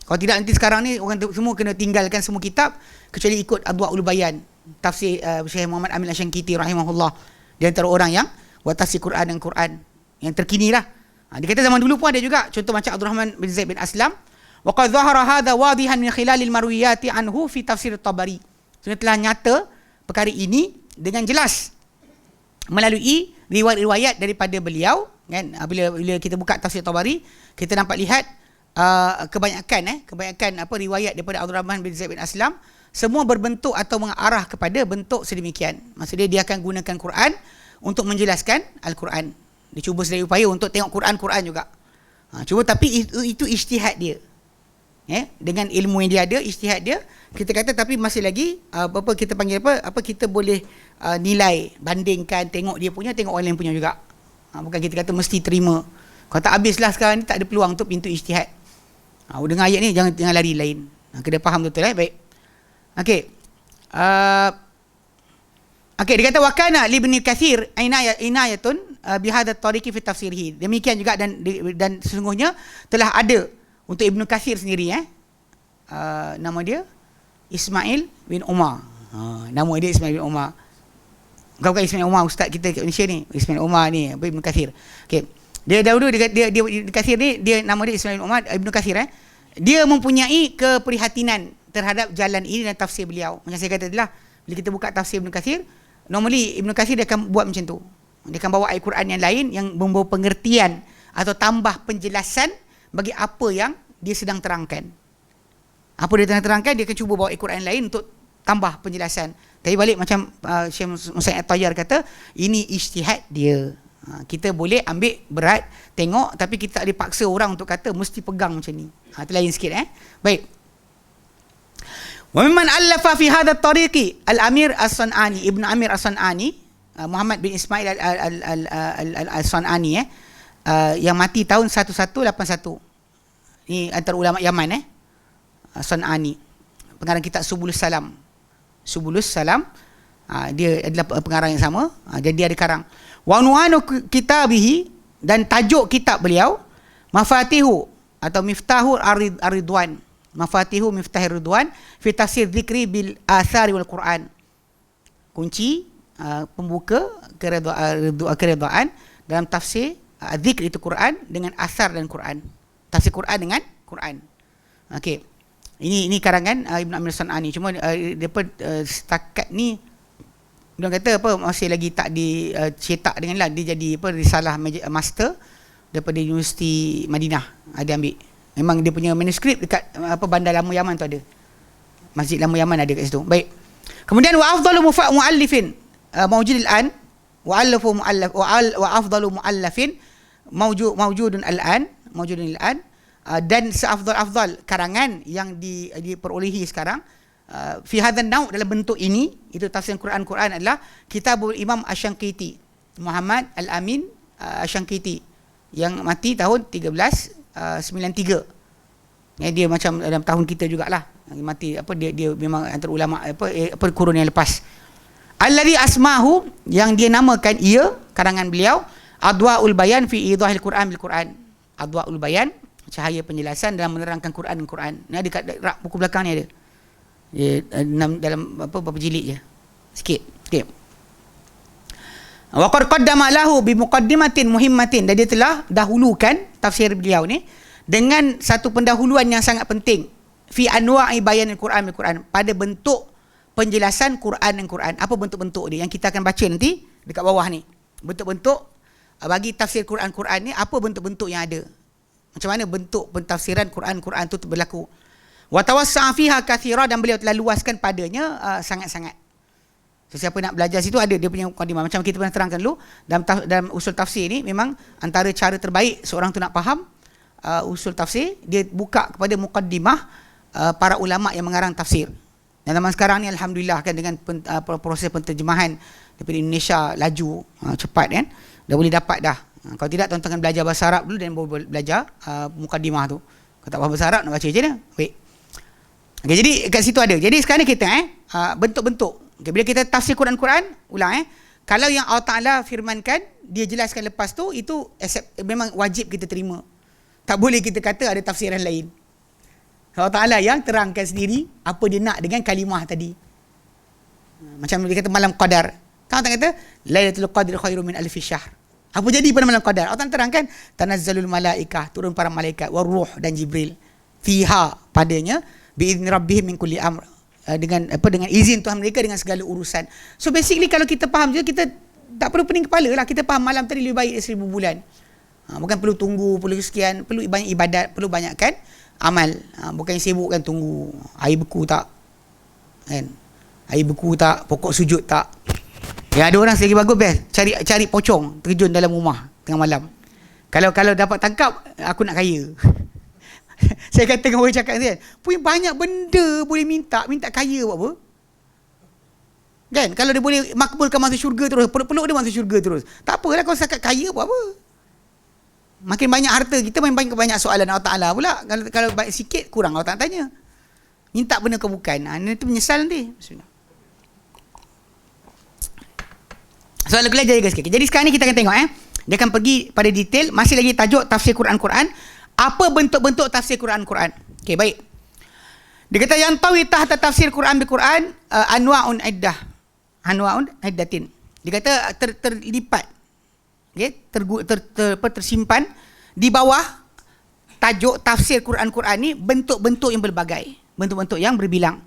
Kalau tidak nanti sekarang ni orang semua kena tinggalkan semua kitab kecuali ikut Adwa'ul Bayan, tafsir Syekh Muhammad Amin Asy-Syankiti rahimahullah. Dia antara orang yang buat tafsir Quran dan Quran yang terkini lah. Dia kata zaman dulu pun ada juga. Contoh macam Abdul Rahman bin Zaid bin Aslam. Wa qad dhahara hadha wadihan min khilalil marwiyati anhu fi tafsir Tabari. Sudah telah nyata perkara ini dengan jelas melalui riwayat-riwayat daripada beliau, kan? Bila kita buka tafsir Tabari, kita nampak lihat kebanyakan apa riwayat daripada Abdul Rahman bin Zaid bin Aslam semua berbentuk atau mengarah kepada bentuk sedemikian. Maksudnya dia akan gunakan Quran untuk menjelaskan Al-Quran. Dia cuba sedaya upaya untuk tengok Quran juga. Cuba tapi itu ijtihad dia. Dengan ilmu yang dia ada, ijtihad dia, kita kata tapi masih lagi apa kita panggil apa kita boleh nilai, bandingkan, tengok dia punya, tengok orang lain punya juga. Bukan kita kata mesti terima. Kalau tak habislah sekarang ni tak ada peluang untuk pintu ijtihad. Dengar ayat ni jangan lari lain. Kena faham betul baik. Okey. Okey, dia kata wa kana li Ibnu Katsir inayatun bihadha tariqi fi tafsirih. Demikian juga dan sesungguhnya telah ada untuk Ibnu Katsir sendiri nama dia Ismail bin Umar. Nama dia Ismail bin Umar. Bukan Ismail Umar ustaz kita kat Malaysia ni. Ismail Umar ni Ibnu Katsir. Okey. Dia dahulu dia Ibnu Katsir ni nama dia Ismail bin Umar Ibnu Katsir Dia mempunyai keprihatinan terhadap jalan ini dan tafsir beliau. Macam saya kata tadi lah, bila kita buka tafsir Ibnu Katsir, normally Ibnu Katsir dia akan buat macam tu. Dia akan bawa ayat Quran yang lain yang membawa pengertian atau tambah penjelasan bagi apa yang dia sedang terangkan. Apa dia sedang terangkan, dia akan cuba bawa ayat Quran lain untuk tambah penjelasan. Tapi balik macam Syekh Musa At-Tayyar kata, ini ijtihad dia. Kita boleh ambil berat, tengok, tapi kita tak dipaksa orang untuk kata mesti pegang macam ni. Itu lain sikit Baik. Wa mimman allafa fi hadha at-tariqi Al-Amir As-San'ani, Ibnu Amir As-San'ani, Muhammad bin Ismail Al-San'ani yang mati tahun 1181. Ni antara ulama Yaman As-San'ani. Pengarang kitab Subulus Salam. Subulus Salam. Dia adalah pengarang yang sama. Jadi dia ada karang. Wa unwanu kitabihi, dan tajuk kitab beliau Mafatihu atau Miftahu Ar-Ridwan. Mafatihu Miftahir Ridwan fi tafsir dzikri bil athari wal Quran. Kunci pembuka keredaan dalam tafsir zikr itu Quran dengan asar dan Quran. Tafsir Quran dengan Quran. Okey. Ini karangan Ibnu Amir San'ani. Cuma depa setakat ni dia kata masih lagi tak dicetak dengan lah, dia jadi risalah master daripada Universiti Madinah. Ada ambil. Memang dia punya manuskrip dekat bandar lama Yaman tu ada. Masjid lama Yaman ada kat situ. Baik. Kemudian wa afdalu muallifin mawjud al-an wa afdalu muallafin mawjudun al-an dan seafdal karangan yang diperolehi sekarang fi hadzal nau' dalam bentuk ini, itu tafsir Quran adalah Kitabul Imam Asy-Syankiti, Muhammad Al-Amin Asy-Syankiti yang mati tahun 1393. Dia macam dalam tahun kita jugalah. Mati dia memang antara ulama kurun yang lepas. Alladhi asmahu, yang dia namakan ia karangan beliau Adwa'ul Bayan fi Idahil Quran bil Quran. Adwa'ul Bayan, cahaya penjelasan dalam menerangkan Quran dengan Quran. Ni ada kat rak buku belakang ni ada. Dia dalam berapa jilid je. Sikit. Wa qad qaddama lahu bi muqaddimatin muhimmatin, dan dia telah dahulukan tafsir beliau ni dengan satu pendahuluan yang sangat penting fi anwa'i bayanil Quran bil Quran, pada bentuk penjelasan Quran dan Quran. Apa bentuk-bentuk dia yang kita akan baca nanti dekat bawah ni. Bentuk-bentuk bagi tafsir Quran ni, apa bentuk-bentuk yang ada. Macam mana bentuk pentafsiran Quran tu berlaku. Wa tawassa'a fiha katsira, dan beliau telah luaskan padanya sangat-sangat. So, siapa nak belajar situ ada dia punya mukadimah. Macam kita pernah terangkan dulu dalam usul tafsir ni, memang antara cara terbaik seorang tu nak faham usul tafsir, dia buka kepada mukadimah para ulama yang mengarang tafsir. Dan zaman sekarang ni alhamdulillah kan, dengan proses penterjemahan daripada Indonesia laju, cepat kan, dah boleh dapat dah. Kalau tidak, tuan-tuan akan belajar bahasa Arab dulu dan boleh belajar mukadimah tu. Kalau tak faham bahasa Arab, nak baca macam mana? Baik. Okay, jadi kat situ ada. Jadi sekarang kita bentuk-bentuk. Okay, bila kita tafsir Quran, ulang kalau yang Allah Ta'ala firmankan, dia jelaskan lepas tu, itu memang wajib kita terima. Tak boleh kita kata ada tafsiran lain. Allah Ta'ala yang terangkan sendiri apa dia nak dengan kalimah tadi. Macam dia kata malam qadar. Kalau tak kata Lailatul Qadri khairum min alfi syahr. Apa jadi pada malam qadar? Allah terangkan tanazzalul malaikah, turun para malaikat, waruh dan Jibril. Fiha, padanya, biizni rabbihim min kulli amr. Dengan izin Tuhan mereka dengan segala urusan. So basically kalau kita faham je, kita tak perlu pening kepala lah. Kita faham malam tadi lebih baik dari 1000 bulan. Bukan perlu tunggu, perlu sekian, perlu banyak ibadat, perlu banyakkan amal. Bukan sibuk kan tunggu air beku tak, kan, air beku tak, pokok sujud tak. Ya, ada orang selagi bagus best cari pocong terjun dalam rumah tengah malam. Kalau dapat tangkap, aku nak kaya. Saya kata dengan orang cakap kan, punya banyak benda boleh minta kaya buat apa? Kan, kalau dia boleh makbulkan masuk syurga terus, peluk dia masuk syurga terus. Tak apalah kalau setakat kaya buat apa? Makin banyak harta kita, makin banyak soalan Allah Ta'ala pula. Kalau banyak sikit, kurang Allah Ta'ala tanya. Minta benda kau bukan. Itu menyesal nanti. Soalan kuliah jaga sikit. Jadi sekarang ni kita akan tengok dia akan pergi pada detail. Masih lagi tajuk tafsir Quran. Apa bentuk-bentuk tafsir Quran? Okey, baik. Dia kata yang tawi tahta tafsir Quran bil-Quran anwa'un iddatin. Dia kata terlipat. Okey, tersimpan di bawah tajuk tafsir Quran ni bentuk-bentuk yang berbagai, bentuk-bentuk yang berbilang.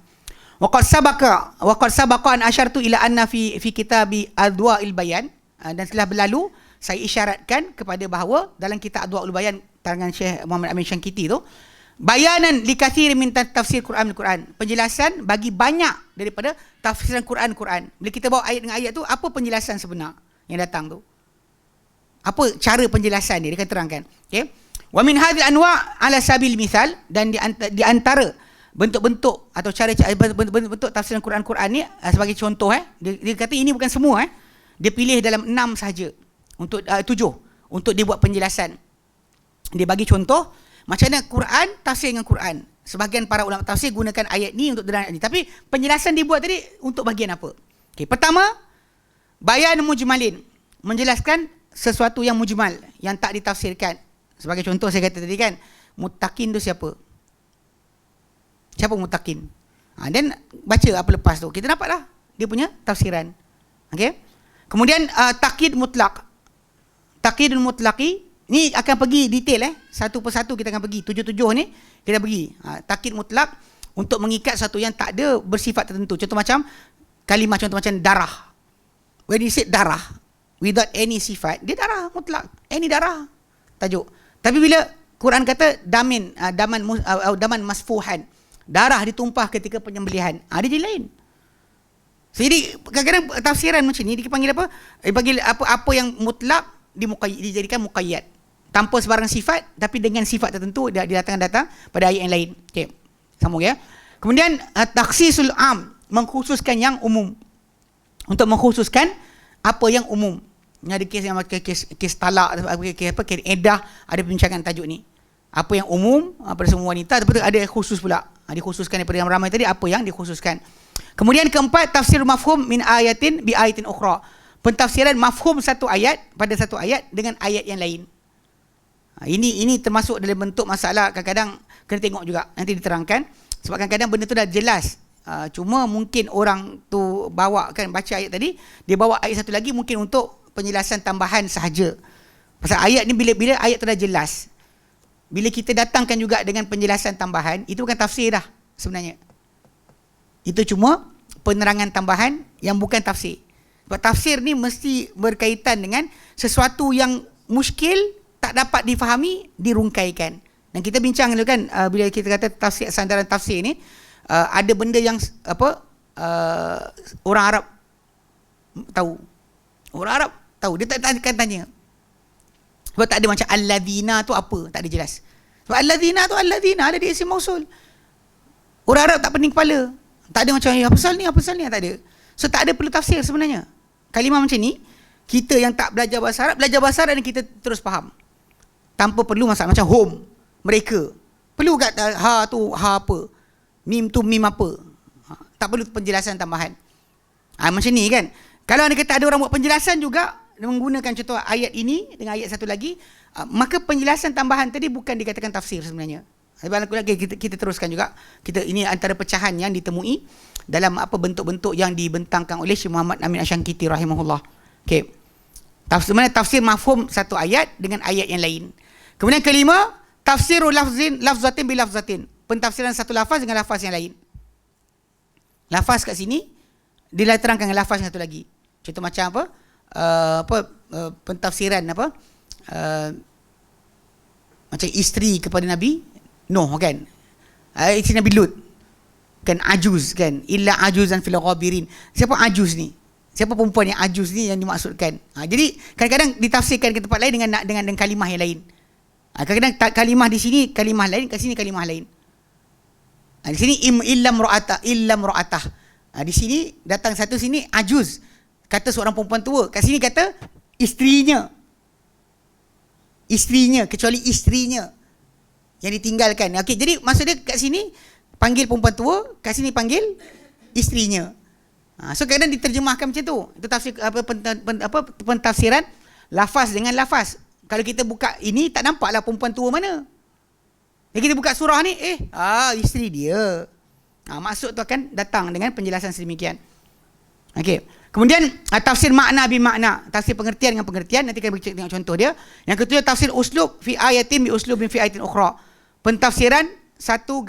Waqad sabaqa an asyartu ila anna fi kitabi Adwa'il Bayan, dan telah berlalu saya isyaratkan kepada bahawa dalam kitab Adwa'ul Bayan karangan Syekh Muhammad Amin Syangkiti tu, bayanan li kathir min tafsir Quran, penjelasan bagi banyak daripada tafsiran Quran. Bila kita bawa ayat dengan ayat tu, apa penjelasan sebenar yang datang tu? Apa cara penjelasan dia akan terangkan. Okey. Wa min hadhil anwa' ala sabil misal, dan di antara bentuk-bentuk atau cara bentuk tafsiran Quran ni sebagai contoh dia kata ini bukan semua dia pilih dalam 6 sahaja untuk 7 untuk dia buat penjelasan. Dia bagi contoh macam mana Quran tafsir dengan Quran. Sebahagian para ulama tafsir gunakan ayat ni untuk derajat ni, tapi penjelasan dia buat tadi untuk bahagian apa? Okey, pertama, bayan mujmalin, menjelaskan sesuatu yang mujmal, yang tak ditafsirkan. Sebagai contoh saya kata tadi kan, muttaqin tu siapa? Siapa muttaqin? Dan baca apa lepas tu, kita dapatlah dia punya tafsiran. Okey. Kemudian takkid mutlak. Takkidul mutlaqi ni akan pergi detail satu persatu kita akan pergi. 7 ni kita pergi. Takkid mutlak untuk mengikat satu yang tak ada bersifat tertentu. Contoh macam kalimah, contoh macam darah. When you say darah without any sifat, dia darah mutlak. Any darah tajuk. Tapi bila Quran kata daman masfuhan, darah ditumpah ketika penyembelihan, dia jadi lain. Jadi kadang-kadang tafsiran macam ni dipanggil apa? Dipanggil apa yang mutlak dijadikan muqayyad. Tanpa sebarang sifat, tapi dengan sifat tertentu dia datang pada ayat yang lain. Okey. Sambung ya. Kemudian takhsisul am, mengkhususkan yang umum. Untuk mengkhususkan apa yang umum. Ini ada kes yang kes talak, kes edah, ada perbincangan tajuk ni. Apa yang umum pada semua wanita, tapi ada khusus pula. Dikhususkan daripada yang ramai tadi, apa yang dikhususkan. Kemudian keempat, tafsir mafhum min ayatin bi ayatin ukhra. Pentafsiran mafhum satu ayat pada satu ayat dengan ayat yang lain. Ini termasuk dalam bentuk masalah, kadang-kadang kena tengok juga, nanti diterangkan. Sebab kadang-kadang benda tu dah jelas. Cuma mungkin orang tu bawa kan, baca ayat tadi, dia bawa ayat satu lagi mungkin untuk penjelasan tambahan sahaja. Pasal ayat ni bila ayat tu dah jelas, bila kita datangkan juga dengan penjelasan tambahan, itu bukan tafsir dah sebenarnya. Itu cuma penerangan tambahan yang bukan tafsir. Sebab tafsir ni mesti berkaitan dengan sesuatu yang muskil, tak dapat difahami, dirungkaikan. Dan kita bincang dulu kan, bila kita kata tafsir, sandaran tafsir ni, ada benda yang orang Arab tahu. Orang Arab tahu. Dia tak akan tanya. Sebab tak ada macam alladzina tu apa, tak ada jelas. Sebab alladzina tu alladzina ada di isim mausul. Orang Arab tak pening kepala. Tak ada macam apa pasal ni, tak ada. So tak ada perlu tafsir sebenarnya. Kalimah macam ni, kita yang tak belajar bahasa Arab dan kita terus faham. Tanpa perlu masalah macam home, mereka. Perlu kat ha tu ha apa? Mim tu mim apa? Tak perlu penjelasan tambahan. Macam ni kan. Kalau anda kata ada orang buat penjelasan juga menggunakan contoh ayat ini dengan ayat satu lagi, maka penjelasan tambahan tadi bukan dikatakan tafsir sebenarnya. Kita teruskan juga. Ini antara pecahan yang ditemui dalam apa bentuk-bentuk yang dibentangkan oleh Syekh Muhammad Amin Asy-Syankiti rahimahullah. Okey. Tafsir mafhum satu ayat dengan ayat yang lain. Kemudian kelima, tafsiru lafzatin bi lafzatin. Pentafsiran satu lafaz dengan lafaz yang lain. Lafaz kat sini diterangkan dengan lafaz yang satu lagi. Contoh macam apa? Pentafsiran apa? Macam isteri kepada Nabi Nuh kan. Isteri Nabi Lut. Kan ajuz kan. Illa ajuzan fil ghabirin. Siapa ajuz ni? Siapa perempuan yang ajuz ni yang dimaksudkan? Jadi kadang-kadang ditafsirkan ke tempat lain dengan kalimah yang lain. Kadang-kadang kalimah di sini kalimah lain, kat sini kalimah lain. Di sini illa mra'atah. Di sini datang satu sini ajuz. Kata seorang perempuan tua. Kat sini kata isterinya. Isterinya, kecuali isterinya yang ditinggalkan. Okey, jadi maksud dia kat sini panggil perempuan tua, kat sini panggil isterinya. So kadang diterjemahkan macam tu. Itu tafsir pentafsiran lafaz dengan lafaz. Kalau kita buka ini tak nampaklah perempuan tua mana. Jadi kita buka surah ni, isteri dia. Maksud tu akan datang dengan penjelasan sedemikian. Okey. Kemudian tafsir makna bi makna, tafsir pengertian dengan pengertian, nanti kita tengok contoh dia. Yang ketujuh tafsir uslub fi ayatin bi uslubin fi ayatin ukhra. Pentafsiran satu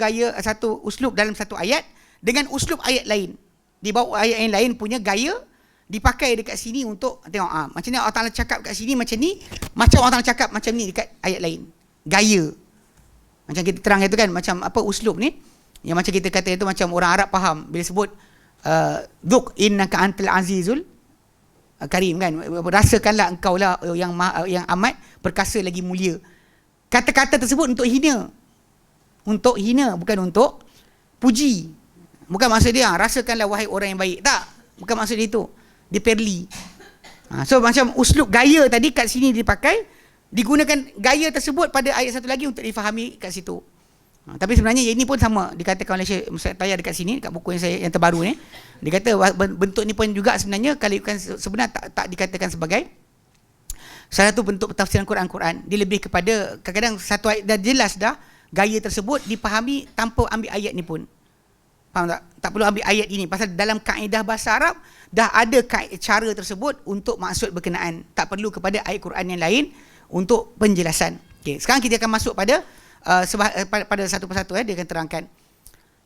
uslub dalam satu ayat dengan uslub ayat lain. Di bawah ayat yang lain punya gaya dipakai dekat sini untuk tengok macam ni Allah Taala cakap kat sini macam ni, macam Allah Taala cakap macam ni dekat ayat lain. Gaya. Macam kita terang itu kan, macam apa uslub ni yang macam kita kata itu macam orang Arab faham bila sebut dzuk innaka antal azizul karim kan, rasakanlah engkau lah yang amat perkasa lagi mulia. Kata-kata tersebut untuk hina, bukan untuk puji. Bukan maksud dia rasakanlah wahai orang yang baik, tak, bukan maksud dia itu. Dia perli. So macam uslub gaya tadi kat sini dipakai, digunakan gaya tersebut pada ayat satu lagi untuk difahami kat situ. Tapi sebenarnya ini pun sama dikatakan oleh Syekh Musa Tayyar dekat sini, dekat buku yang terbaru ni. Dia kata bentuk ni pun juga sebenarnya kalau sebenarnya tak dikatakan sebagai salah satu bentuk tafsiran Quran. Dia lebih kepada kadang-kadang satu ayat dah jelas dah gaya tersebut dipahami tanpa ambil ayat ni pun. Faham tak? Tak perlu ambil ayat ini pasal dalam kaedah bahasa Arab dah ada cara tersebut untuk maksud berkenaan. Tak perlu kepada ayat Quran yang lain untuk penjelasan. Okey, sekarang kita akan masuk pada pada satu persatu dia akan terangkan.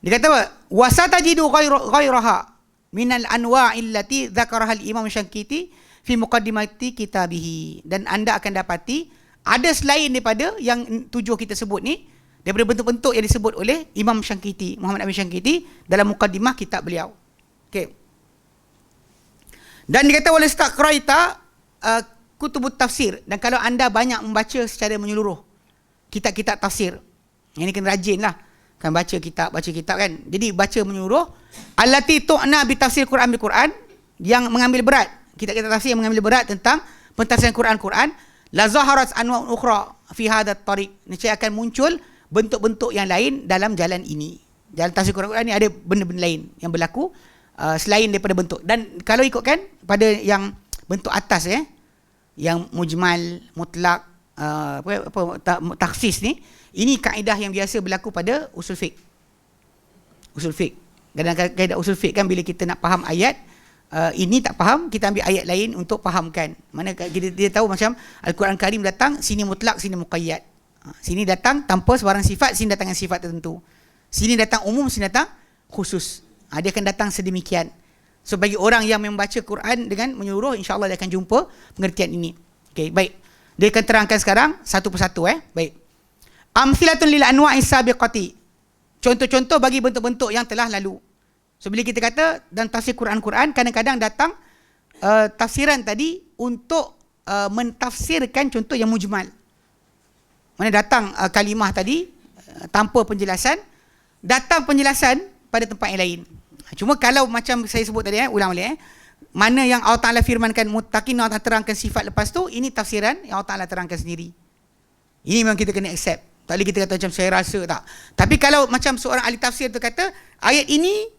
Dia kata wasatajidu ghairaha minal anwa'il lati dzakaraha al-Imam Syankiti fi muqaddimati kitabih. Dan anda akan dapati ada selain daripada yang tujuh kita sebut ni, daripada bentuk-bentuk yang disebut oleh Imam Syankiti, Muhammad Amin Syankiti dalam muqaddimah kitab beliau. Okey. Dan dia kata wala istaqraita kutubut tafsir, dan kalau anda banyak membaca secara menyeluruh kitab-kitab tafsir, yang ini kena rajin lah kan, baca kitab kan. Jadi baca menyeluruh allati tu'na bi tafsir Quran bil Quran, yang mengambil berat, kitab-kitab tafsir yang mengambil berat tentang pentafsiran Quran la zaharat anwa'un ukhra fi hadha at-tariq, nescaya akan muncul bentuk-bentuk yang lain dalam jalan ini. Jalan tafsir Quran ni ada benda-benda lain yang berlaku selain daripada bentuk. Dan kalau ikutkan pada yang bentuk atas yang mujmal, mutlak, takhsis ni, ini kaedah yang biasa berlaku pada usul fiqh. Dan kaedah usul fiqh kan, bila kita nak faham ayat ini tak faham, kita ambil ayat lain untuk fahamkan. Mana dia tahu macam Al-Quran Karim datang sini mutlak, sini muqayyad. Sini datang tanpa sebarang sifat, sini datang dengan sifat tertentu. Sini datang umum, sini datang khusus. Dia akan datang sedemikian. So bagi orang yang membaca Quran dengan menyeluruh, insya-Allah dia akan jumpa pengertian ini. Okey, baik. Dia akan terangkan sekarang satu persatu. Baik. Amthilatun lil anwa'is sabiqati. Contoh-contoh bagi bentuk-bentuk yang telah lalu. So bila kita kata dalam tafsir Quran kadang-kadang datang tafsiran tadi untuk mentafsirkan contoh yang mujmal. Mana datang kalimah tadi tanpa penjelasan, datang penjelasan pada tempat yang lain. Cuma kalau macam saya sebut tadi, ulang balik, mana yang Allah Ta'ala firmankan muttaqin, Allah Ta'ala terangkan sifat lepas tu, ini tafsiran yang Allah Ta'ala terangkan sendiri. Ini memang kita kena accept. Tak boleh kita kata macam saya rasa, tak. Tapi kalau macam seorang ahli tafsir tu kata, ayat ini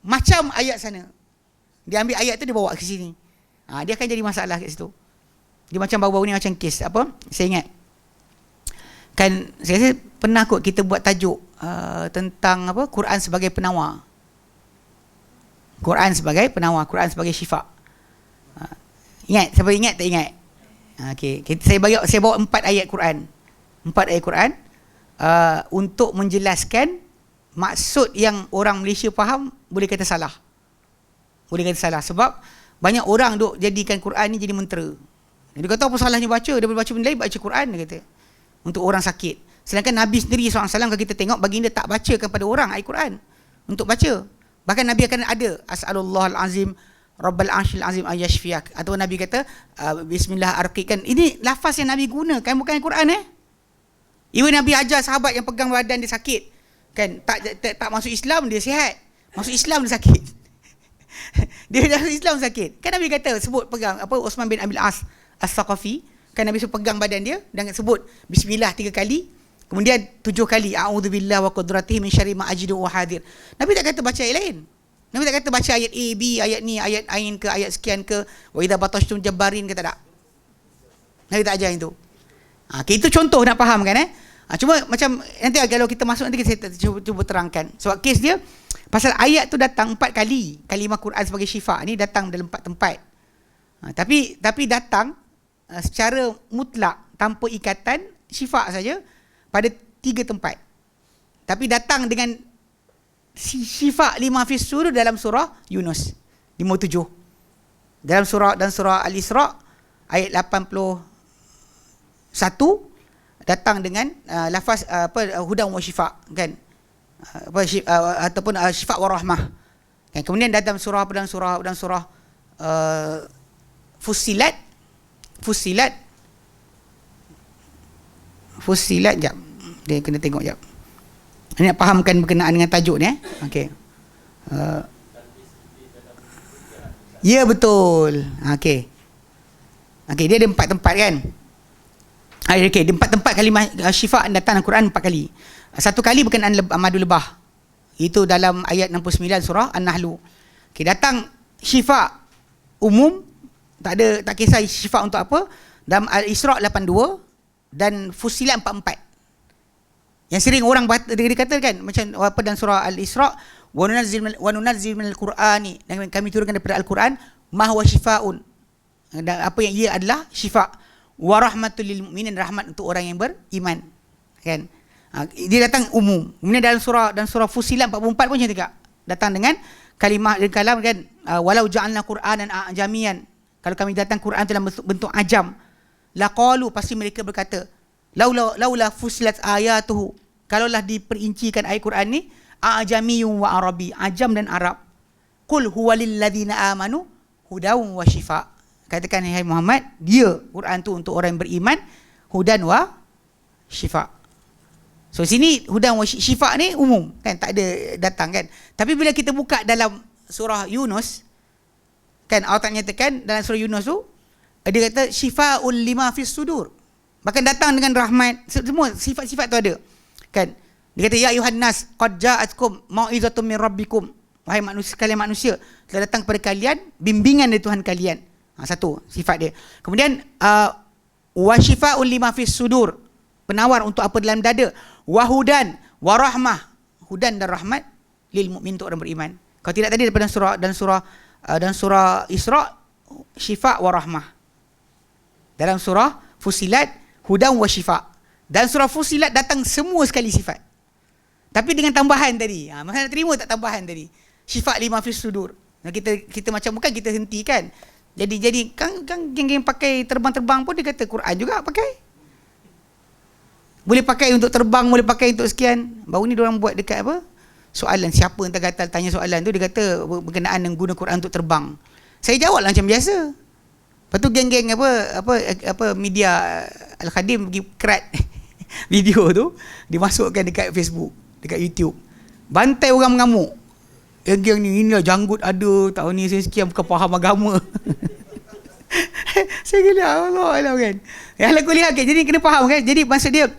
macam ayat sana. Dia ambil ayat tu, dia bawa ke sini. Dia akan jadi masalah kat situ. Dia macam baru-baru ni macam kes, apa, saya ingat. Kan, saya rasa pernah kot kita buat tajuk tentang apa, Quran sebagai penawar. Quran sebagai penawar, Quran sebagai syifa. Ingat? Siapa ingat tak ingat? Okey, saya bawa 4 ayat Quran. 4 ayat Quran untuk menjelaskan maksud yang orang Malaysia faham, boleh kata salah. Boleh kata salah sebab banyak orang duk jadikan Quran ni jadi mentera. Dia kata apa salahnya baca, dia boleh baca benda lain, baca Quran, dia kata. Untuk orang sakit. Sedangkan Nabi sendiri SAW, kalau kita tengok, baginda tak baca kepada orang ayat Quran untuk baca. Bahkan Nabi akan ada as'alullahal azim rabbal arsyil azim ayashfiyak, atau Nabi kata bismillah arqiq, kan. Ini lafaz yang Nabi gunakan, bukan Quran. Even Nabi ajar sahabat yang pegang badan dia sakit, kan, tak masuk Islam dia sihat, masuk Islam dia sakit. Dia masuk Islam sakit. Kan Nabi kata sebut pegang apa, Uthman bin Abil As As-Saqafi, kan Nabi suruh pegang badan dia dan sebut bismillah 3 kali. Kemudian 7 kali a'udzubillah wa qudratihi min syarri ma ajidu wa hadir. Nabi tak kata baca ayat lain. Nabi tak kata baca ayat A, B, ayat ni, ayat ain ke, ayat sekian ke, wa idza batashtum jabbarin ke, tak. Nabi tak ajar itu. Okay, itu contoh nak faham kan. Cuma macam nanti kalau kita masuk nanti saya cuba terangkan. Sebab kes dia pasal ayat tu datang 4 kali. Kalimah Quran sebagai syifa ni datang dalam 4 tempat. Tapi datang secara mutlak tanpa ikatan syifa saja pada 3 tempat. Tapi datang dengan syifa lima fis sudur dalam surah Yunus 57. Dalam surah Al-Isra ayat 81 datang dengan lafaz hudan wa syifa, kan. Ataupun syifa wa rahmah. Kan. Kemudian dalam surah Fussilat jap. Dia kena tengok jap. Ini nak fahamkan berkenaan dengan tajuk ni. Okey. Ya, betul. Okey. Okey, dia ada 4 tempat, kan. Okey, dia 4 tempat kalimah syifa datang dalam Quran 4 kali. 1 kali berkenaan madu lebah. Itu dalam ayat 69 surah An-Nahl. Okey, datang syifa umum, tak kisah syifa untuk apa. Dalam Al-Isra 82 dan Fussilat 44. Yang sering orang dia kata, kan, macam apa dan surah Al-Isra, wa nunazzil minal Qur'ani, dan kami turunkan daripada Al-Quran ma huwa syifaun, dan apa yang ia adalah syifa, wa rahmatul lil mu'minin, rahmat untuk orang yang beriman, kan. Dia datang umum. Kemudian dalam surah Fussilat 44 pun macam juga datang dengan kalimah dan kalam, kan, walau ja'alna Qur'anan ajamian, kalau kami datang Quran dalam bentuk ajam, laqalu, pasti mereka berkata, laula fusilat ayatuhu, kalaulah diperincikan ayat Quran ni ajamiyun wa arabi, ajam dan Arab. Qul huwalil ladzina amanu hudaw wa syifa, katakan hai Muhammad, dia Quran tu untuk orang yang beriman, hudan wa syifa. So sini hudan wa syifa ni umum, kan, tak ada datang, kan. Tapi bila kita buka dalam surah Yunus, kan, Allah tak nyatakan dalam surah Yunus tu, dia kata syifaul lima fis sudur, bahkan datang dengan rahmat, semua sifat-sifat tu ada, kan. Dia kata ya ayuhan nas qad ja'atkum mau'izatun min rabbikum, wahai manusia, kalian manusia, telah datang kepada kalian bimbingan dari Tuhan kalian. Satu sifat dia. Kemudian wa syifaul lima fis sudur, penawar untuk apa dalam dada, wa hudan wa rahmah, hudan dan rahmat lil mukmin, untuk orang beriman. Kalau tidak tadi daripada dan surah Isra syifa wa rahmah. Dalam surah Fussilat hudan wa syifa. Dan surah Fussilat datang semua sekali sifat. Tapi dengan tambahan tadi. Masa nak terima tak tambahan tadi? Syifa lima fis sudur. Kita macam bukan kita hentikan. Jadi kan geng-geng pakai terbang-terbang pun dia kata Quran juga pakai. Boleh pakai untuk terbang, boleh pakai untuk sekian. Baru ni diorang buat dekat apa? Soalan, siapa yang tergatal tanya soalan tu, dia kata berkenaan dengan guna Quran untuk terbang. Saya jawab lah macam biasa. Lepas tu geng-geng apa media Al-Khadim pergi kerat video tu, dimasukkan dekat Facebook, dekat YouTube. Bantai orang mengamuk. Geng-geng ni, inilah janggut ada, tahun ni saya sekian bukan faham agama. Saya kira Allah kan. Yang aku lihat kan, jadi kena faham kan. Jadi maksud dia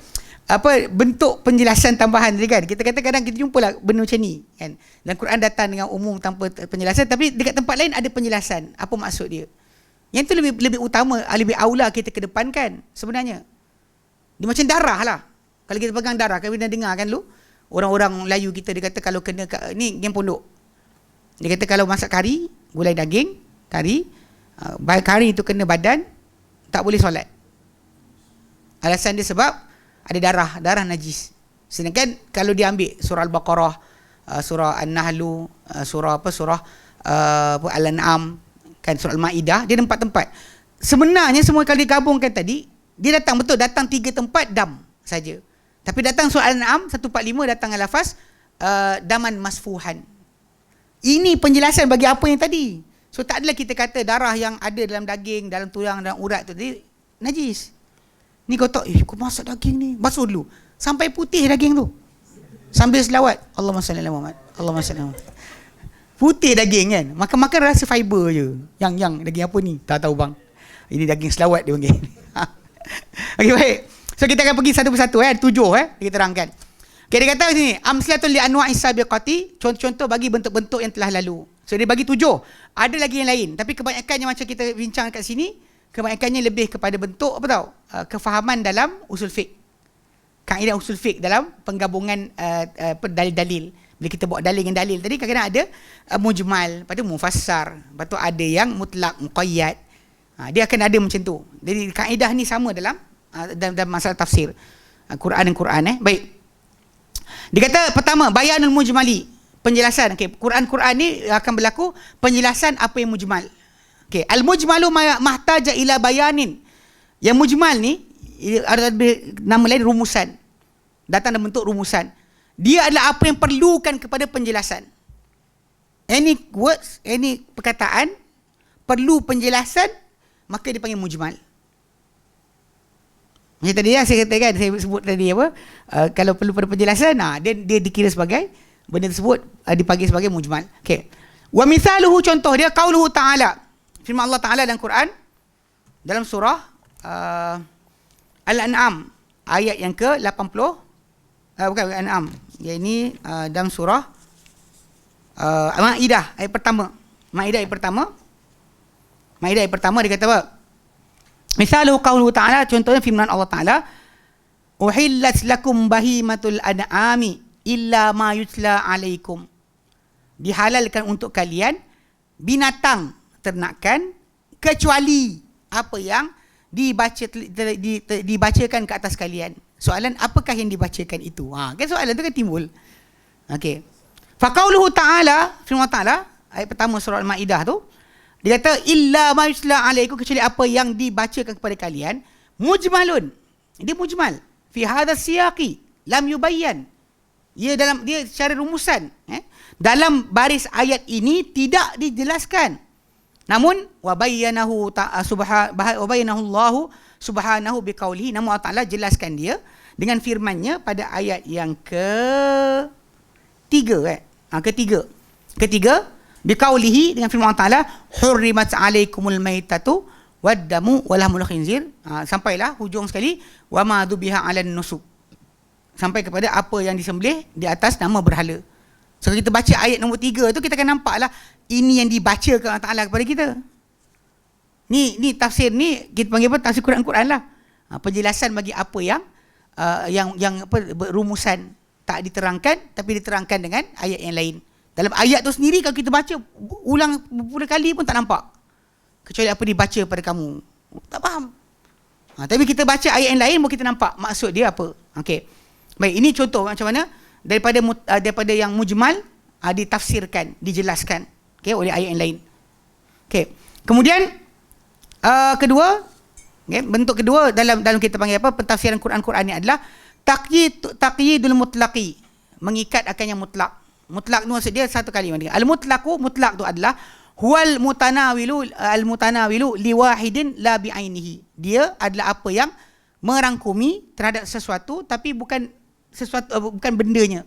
bentuk penjelasan tambahan tadi kan. Kita kata kadang kita jumpalah benda macam ni kan. Dan Quran datang dengan umum tanpa penjelasan, tapi dekat tempat lain ada penjelasan apa maksud dia. Yang tu lebih utama, lebih aula kita kedepankan sebenarnya. Dia macam darah lah. Kalau kita pegang darah, kami dah dengar kan lu, orang-orang Melayu kita dia kata kalau kena ni geng pondok. Dia kata kalau masak kari, gulai daging, kari kari itu kena badan, tak boleh solat. Alasan dia sebab ada darah najis. Sedangkan kalau dia ambil surah Al-Baqarah, surah An-Nahl, surah Al-An'am, kan surah Al-Maidah, dia ada 4 tempat. Sebenarnya semua kalau digabungkan tadi, dia datang 3 tempat dam saja. Tapi datang surah Al-An'am 145 datang lafaz daman masfuhan. Ini penjelasan bagi apa yang tadi. So tak adalah kita kata darah yang ada dalam daging, dalam tulang, dalam urat tu tadi najis. Ni kau tahu, kau masak daging ni, basuh dulu sampai putih daging tu. Sambil selawat, Allahumma salli ala Muhammad, Allahumma salli ala Muhammad. Putih daging kan. Makan-makan rasa fiber je. Yang daging apa ni? Tak tahu bang. Ini daging selawat dia panggil. Okey, baik. So kita akan pergi satu persatu 7 kita terangkan. Okay, dia kata sini, amslatul li anwa'is sabiqati, contoh-contoh bagi bentuk-bentuk yang telah lalu. So dia bagi 7. Ada lagi yang lain, tapi kebanyakannya macam kita bincang kat sini, kebanyakannya lebih kepada bentuk apa tahu? Kefahaman dalam usul fiqh. Kaedah usul fiqh dalam penggabungan dalil-dalil. Bila kita bawa dalil dengan dalil tadi, kadang-kadang ada mujmal, lepas tu mufassar, lepas tu ada yang mutlak, muqayyad. Dia akan ada macam tu. Jadi kaedah ni sama dalam masalah tafsir Quran dan Quran. Baik. Dia kata pertama, bayanul mujmali, penjelasan. Okey, Quran ni akan berlaku penjelasan apa yang mujmal. Okey, al-mujmalu mahtaja ila bayanin. Yang mujmal ni ada nama lain rumusan. Datang dalam bentuk rumusan. Dia adalah apa yang perlukan kepada penjelasan. Any words, any perkataan perlu penjelasan, maka dipanggil mujmal. Macam tadi saya katakan, saya sebut tadi kalau perlu pada penjelasan, dia dikira sebagai benda tersebut dipanggil sebagai mujmal. Okey. Wa mithaluhu, contoh dia qauluhu ta'ala. Firman Allah Ta'ala dalam Quran dalam surah Al-An'am ayat yang ke-80, bukan Al-An'am. Yang ini dalam surah Maidah ayat pertama. Maidah ayat pertama dia kata apa? Misaluhu qauluhu ta'ala, contohnya firman Allah Ta'ala, uhillat lakum bahimatul an'ami illa ma yutla alaikum. Dihalalkan untuk kalian binatang ternakan kecuali apa yang dibacakan ke atas kalian. Soalan, apakah yang dibacakan itu? Kan soalan tu kan timbul. Okey. Fa qauluhu ta'ala, firman Ta'ala ayat pertama surah Al-Maidah tu, dia kata illa ma yusla alaikum, kecuali apa yang dibacakan kepada kalian, mujmalun. Dia mujmal. Fi hadha siyaqi lam yubayyan. Dia secara rumusan, dalam baris ayat ini tidak dijelaskan. Namun wa bayyanahu Allah subhanahu biqaulihi, namun Allah Taala jelaskan dia dengan firman-Nya pada ayat yang ketiga. Ketiga biqaulihi, dengan firman Allah Taala, hurrimat alaikumul maitatu waddamu walahmul khinzir, sampailah hujung sekali wa ma dhubiha 'alan nusuk, sampai kepada apa yang disembelih di atas nama berhala. So kita baca ayat nombor 3 tu, kita akan nampaklah ini yang dibacakan Allah Taala kepada kita. Ni tafsir ni kita panggil apa? Tafsir Quran lah. Penjelasan bagi apa yang rumusan tak diterangkan tapi diterangkan dengan ayat yang lain. Dalam ayat tu sendiri kalau kita baca ulang beberapa kali pun tak nampak, kecuali apa dibaca pada kamu. Tak faham. Tapi kita baca ayat yang lain pun kita nampak maksud dia apa. Okey. Baik, ini contoh macam mana daripada yang mujmal ditafsirkan, dijelaskan, okey, oleh ayat yang lain. Okey. Kemudian kedua, bentuk kedua dalam kita panggil apa? Pentafsiran Quran ni adalah taqyidul mutlaqi, mengikat akan yang mutlak. Mutlak tu maksud dia satu kalimah dia. Al-mutlaqu, mutlak tu adalah Huwal mutanawilu al-mutanawilu liwahidin la bi'ainihi. Dia adalah apa yang merangkumi terhadap sesuatu tapi bukan sesuatu, bukan bendanya.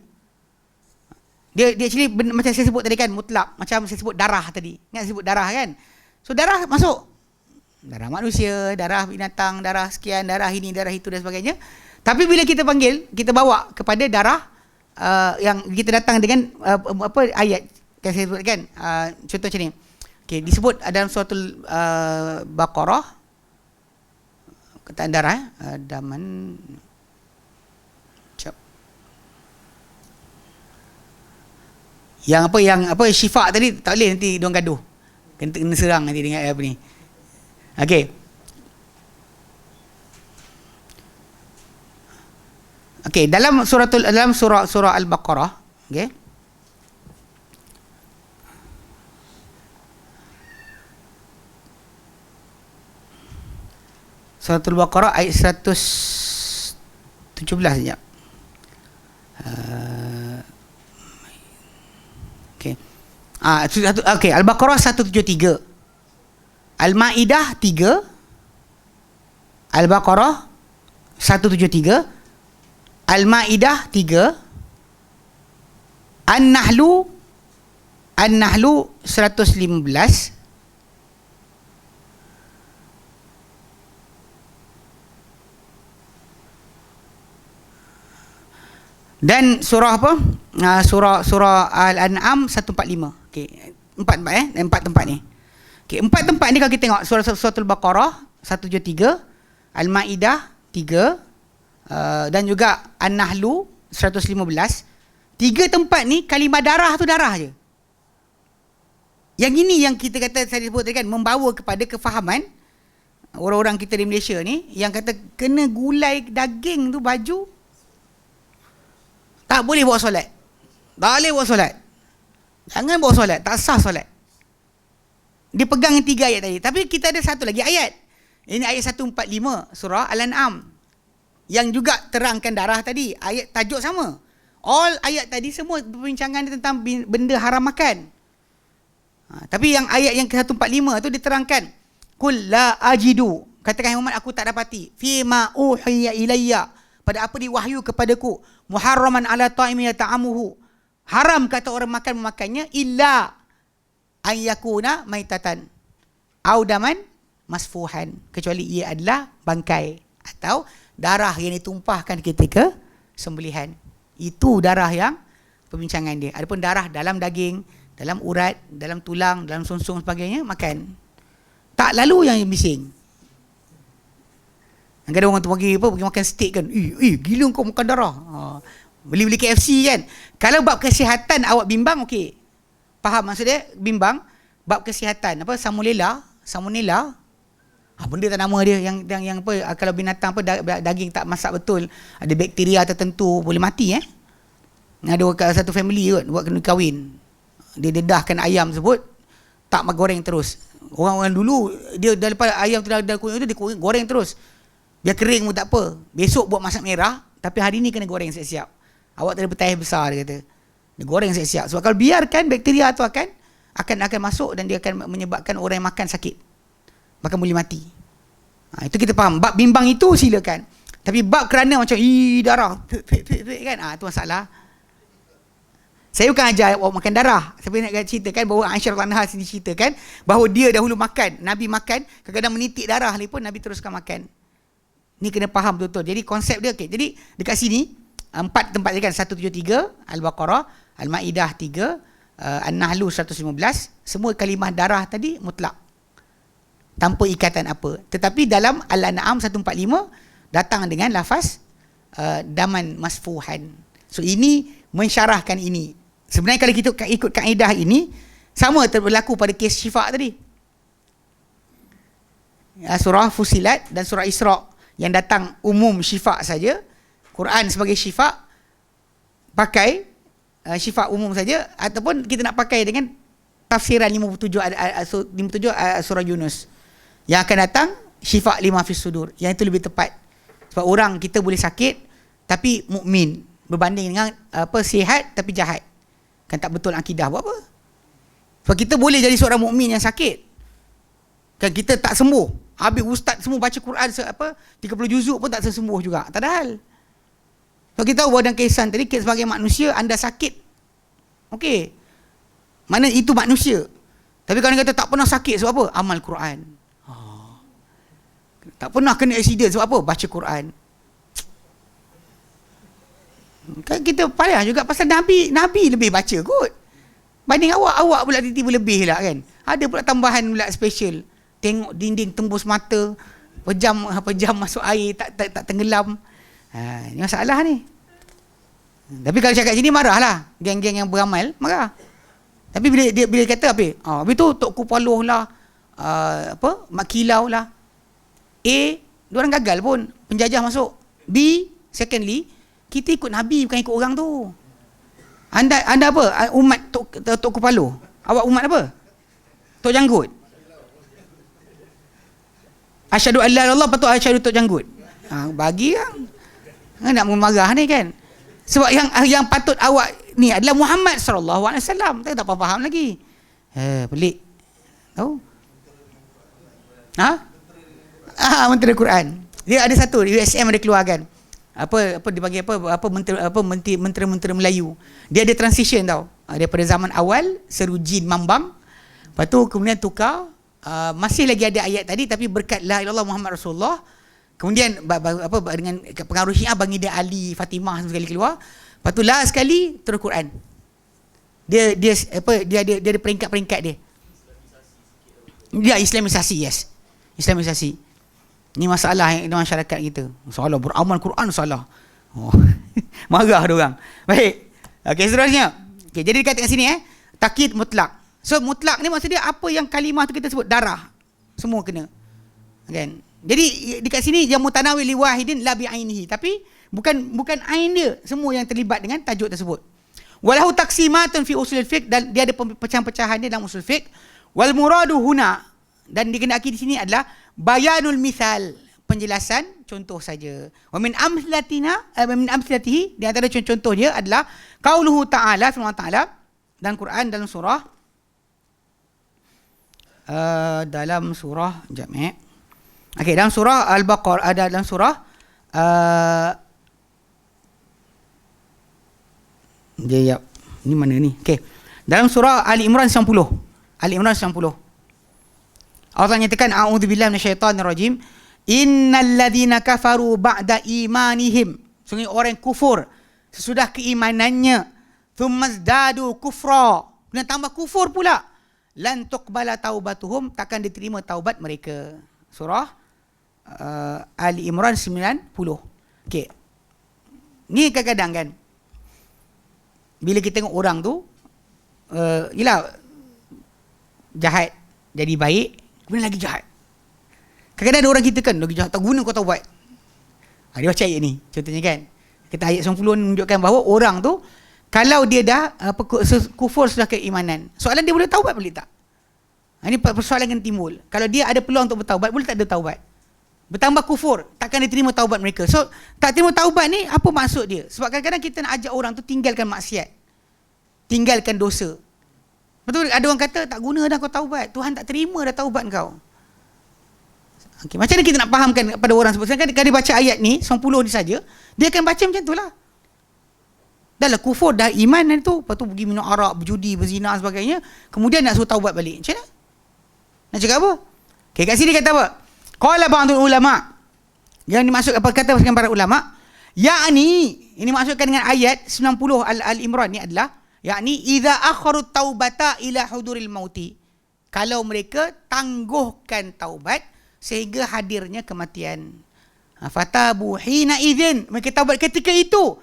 Dia actually macam saya sebut tadi kan, mutlak, macam saya sebut darah tadi. Ingat saya sebut darah kan? So darah masuk. Darah manusia, darah binatang, darah sekian, darah ini, darah itu dan sebagainya. Tapi bila kita panggil, kita bawa kepada darah yang kita datang dengan ayat yang saya sebutkan. Contoh macam ni. Okay, disebut dalam suratul Baqarah, kataan darah, daman, yang syifa tadi tak boleh, nanti diorang gaduh, kena serang nanti dengan apa ni. Okey, dalam surah Al-Baqarah, okey, Suratul Baqarah ayat 117 sekejap. Okey. Al-Baqarah 173. Al-Maidah 3. Al-Baqarah 173. Al-Maidah 3. An-Nahlu 115. Dan surah apa? Surah Al-An'am 145. Okey, empat tempat ni. Okey, empat tempat ni kalau kita tengok surah Al-Baqarah 173, Al-Maidah 3, dan juga An-Nahlu 115. Tiga tempat ni kalimah darah tu darah je. Yang ini yang kita kata, saya sebut tadi kan, membawa kepada kefahaman orang-orang kita di Malaysia ni yang kata kena gulai daging tu baju, tak boleh buat solat. Tak boleh buat solat. Jangan buat solat. Tak sah solat. Dia pegang tiga ayat tadi. Tapi kita ada satu lagi ayat. Ini ayat 145 surah Al-An'am. Yang juga terangkan darah tadi. Ayat tajuk sama. All ayat tadi semua perbincangan tentang benda haram makan. Tapi yang ayat yang ke-145 tu diterangkan. Qul la ajidu. Katakan Muhammad, aku tak dapati. Fima uhiya ilayya. Pada apa diwahyu kepadaku, muharraman ala ta'imin yata'amuhu, haram kata orang makan memakannya, illa ayyakuna maitatan au daman masfuhan, kecuali ia adalah bangkai atau darah yang ditumpahkan ketika sembelihan. Itu darah yang perbincangan dia. Adapun darah dalam daging, dalam urat, dalam tulang, dalam sungsung sebagainya, makan. Tak lalu yang bising. Kadang orang tu pergi makan steak kan. Gila kau makan darah. Beli-beli KFC kan. Kalau bab kesihatan awak bimbang, okey. Faham maksud dia? Bimbang. Bab kesihatan. Salmonella. Benda tak nama dia. Yang apa, kalau binatang daging tak masak betul, ada bakteria tertentu, boleh mati. Ada satu family kot, buat kena kahwin. Dia dedahkan ayam tersebut, tak goreng terus. Orang-orang dulu, dia daripada ayam tu dah kuning tu, dia goreng terus. Dia kering pun tak apa. Besok buat masak merah, tapi hari ni kena goreng siap-siap. Awak tak ada petaih besar, dia kata. Dia goreng siap-siap. Sebab kalau biarkan, bakteria tu akan masuk dan dia akan menyebabkan orang yang makan sakit. Bahkan boleh mati. Itu kita faham. Bab bimbang itu silakan. Tapi bab kerana macam darah kan, itu masalah. Saya bukan ajar awak makan darah. Saya nak ceritakan bahawa Aisyah radhiyallahu anha sini ceritakan bahawa dia dahulu makan, Nabi makan, kadang-kadang menitik darah ni pun Nabi teruskan makan. Ni kena faham betul-betul. Jadi konsep dia, okey. Jadi dekat sini empat tempat je kan, 173 Al-Baqarah, Al-Maidah 3, An-Nahlu 115, semua kalimah darah tadi mutlak, tanpa ikatan apa. Tetapi dalam Al-An'am 145 datang dengan lafaz daman masfuhan. So ini mensyarahkan ini. Sebenarnya kalau kita ikut kaedah ini, sama berlaku pada kes syifa tadi. Surah Fusilat dan surah Isra' yang datang umum syifa saja. Quran sebagai syifa, pakai syifa umum saja, ataupun kita nak pakai dengan tafsiran 57 surah Yunus yang akan datang syifa lima fis sudur, yang itu lebih tepat. Sebab orang kita boleh sakit tapi mukmin berbanding dengan sihat tapi jahat. Kan tak betul akidah, buat apa? Sebab kita boleh jadi seorang mukmin yang sakit. Kan kita tak sembuh. Habis ustaz semua baca Quran 30 juzuk pun tak sembuh juga. Tak ada hal. Sebab kita tahu bahawa dalam kesan tadi, sebagai manusia anda sakit. Okey. Mana itu manusia. Tapi kalau kata tak pernah sakit sebab apa? Amal Quran. Tak pernah kena accident sebab apa? Baca Quran. Kan kita payah juga pasal Nabi lebih baca kot. Banding awak pula tiba-tiba lebih lah kan. Ada pula tambahan pula special. Tengok dinding tembus mata, pejam masuk air, tak tenggelam. Ini masalah ni. Tapi kalau cakap sini marahlah. Geng-geng yang beramal marah. Tapi bila kata apa? Habis tu Tok Kupaloh lah, Mak Kilau lah. A, diorang gagal pun, penjajah masuk. B, secondly, kita ikut Nabi bukan ikut orang tu. Anda apa? Umat Tok Kupaloh. Awak umat apa? Tok Janggut. Asyhadu an la ilaha illallah, patut asyhadu Tok Janggut. Bagi kan. Nak memarah ni kan. Sebab yang patut awak ni adalah Muhammad sallallahu alaihi wasallam. Tak faham lagi. Pelik. Tahu? Menteri Quran. Dia ada satu USM ada keluarkan. Apa dipanggil menteri Melayu. Dia ada transition tau. Daripada zaman awal seru jin mambang. Lepas tu kemudian tukar, masih lagi ada ayat tadi tapi berkat la ilaha illallah Muhammad Rasulullah. Kemudian dengan pengaruh Syiah Baginda Ali, Fatimah sekali keluar. Lepas tu last sekali terus Quran. Dia ada peringkat-peringkat dia. Dia Islamisasi, yes. Islamisasi. Ini masalah yang masyarakat kita. Salah beramal Quran salah. Marah dia orang. Baik. Okey, seterusnya. Okey, jadi dekat kat sini takyid mutlak. So mutlak ni maksud dia apa yang kalimah tu kita sebut darah. Semua kena. Kan? Jadi dekat sini yang mutanawil li wahidin la bi ainihi, tapi bukan ain dia, semua yang terlibat dengan tajuk tersebut. Walahu taqsimatun fi usul fiqh, dan dia ada pecahan-pecahan dia dalam usul fiqh. Wal muradu huna, dan dikehendaki di sini adalah bayanul misal, penjelasan contoh saja. Wa min amsalatihi, di antara contoh dia adalah qauluhu ta'ala, firman ta'ala dan Quran dalam surah okey, dalam surah Al-Baqarah, ada dalam surah ni mana ni? Okey. Dalam surah Ali Imran 90. Ali Imran 90. Allah nyatakan a'udzubillahi minasyaitonirrajim. Innal ladzina kafaru ba'da imanihim. Sungguh orang yang kufur sesudah keimanannya, tsummazdadu kufra, dan tambah kufur pula, lan tuqbala taubatuhum, takkan diterima taubat mereka. Surah Ali Imran 90. Okey. Ni kadang-kadang kan, bila kita tengok orang tu yalah jahat jadi baik, kemudian lagi jahat. Kadang-kadang ada orang kita kan lagi jahat, tak guna kau taubat. Dia baca ayat ni contohnya kan. Kita ayat 90 menunjukkan bahawa orang tu kalau dia dah kufur sudah keimanan, soalan dia boleh taubat boleh tak? Ini persoalan yang timbul. Kalau dia ada peluang untuk bertaubat, boleh tak dia taubat? Bertambah kufur, takkan diterima taubat mereka. So, tak terima taubat ni, apa maksud dia? Sebab kadang-kadang kita nak ajak orang tu tinggalkan maksiat, tinggalkan dosa. Betul, ada orang kata, tak guna dah kau taubat, Tuhan tak terima dah taubat kau. Okay, macam mana kita nak fahamkan kepada orang sebut? Kalau dia baca ayat ni, 90 ni saja, dia akan baca macam tu lah. Dah lah kufur, dah iman dan tu, lepas tu pergi minum arak, berjudi, berzina dan sebagainya, kemudian nak suruh taubat balik. Macam mana? Nak cakap apa? Okay, kat sini kata apa? Qala ba'dul ulama. Yang dimaksud apa kata para ulama? Yakni, ini maksudkan dengan ayat 90 Al-Imran ni adalah, yakni idza akharu taubata ila huduril mauti. Kalau mereka tangguhkan taubat sehingga hadirnya kematian. Fatabu hina idzin, mereka taubat ketika itu,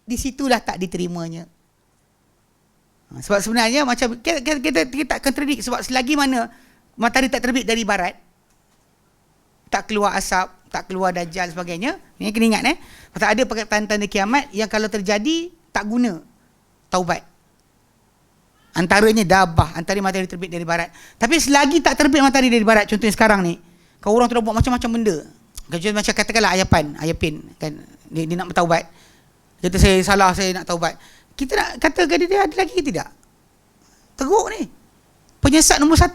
di situlah tak diterimanya. Sebab sebenarnya macam kita tak kontradik, sebab selagi mana matahari tak terbit dari barat, tak keluar asap, tak keluar dajjal sebagainya, ni kena ingat pasal ada tanda-tanda kiamat yang kalau terjadi tak guna taubat. Antaranya dabah, antara matahari terbit dari barat. Tapi selagi tak terbit matahari dari barat, contohnya sekarang ni, kau orang tu dah buat macam-macam benda. Macam katakanlah Ayapin kan, dia nak bertaubat. Kata saya salah, saya nak taubat. Kita nak kata dia ada lagi ke tidak? Teruk ni. penyesat nombor 1.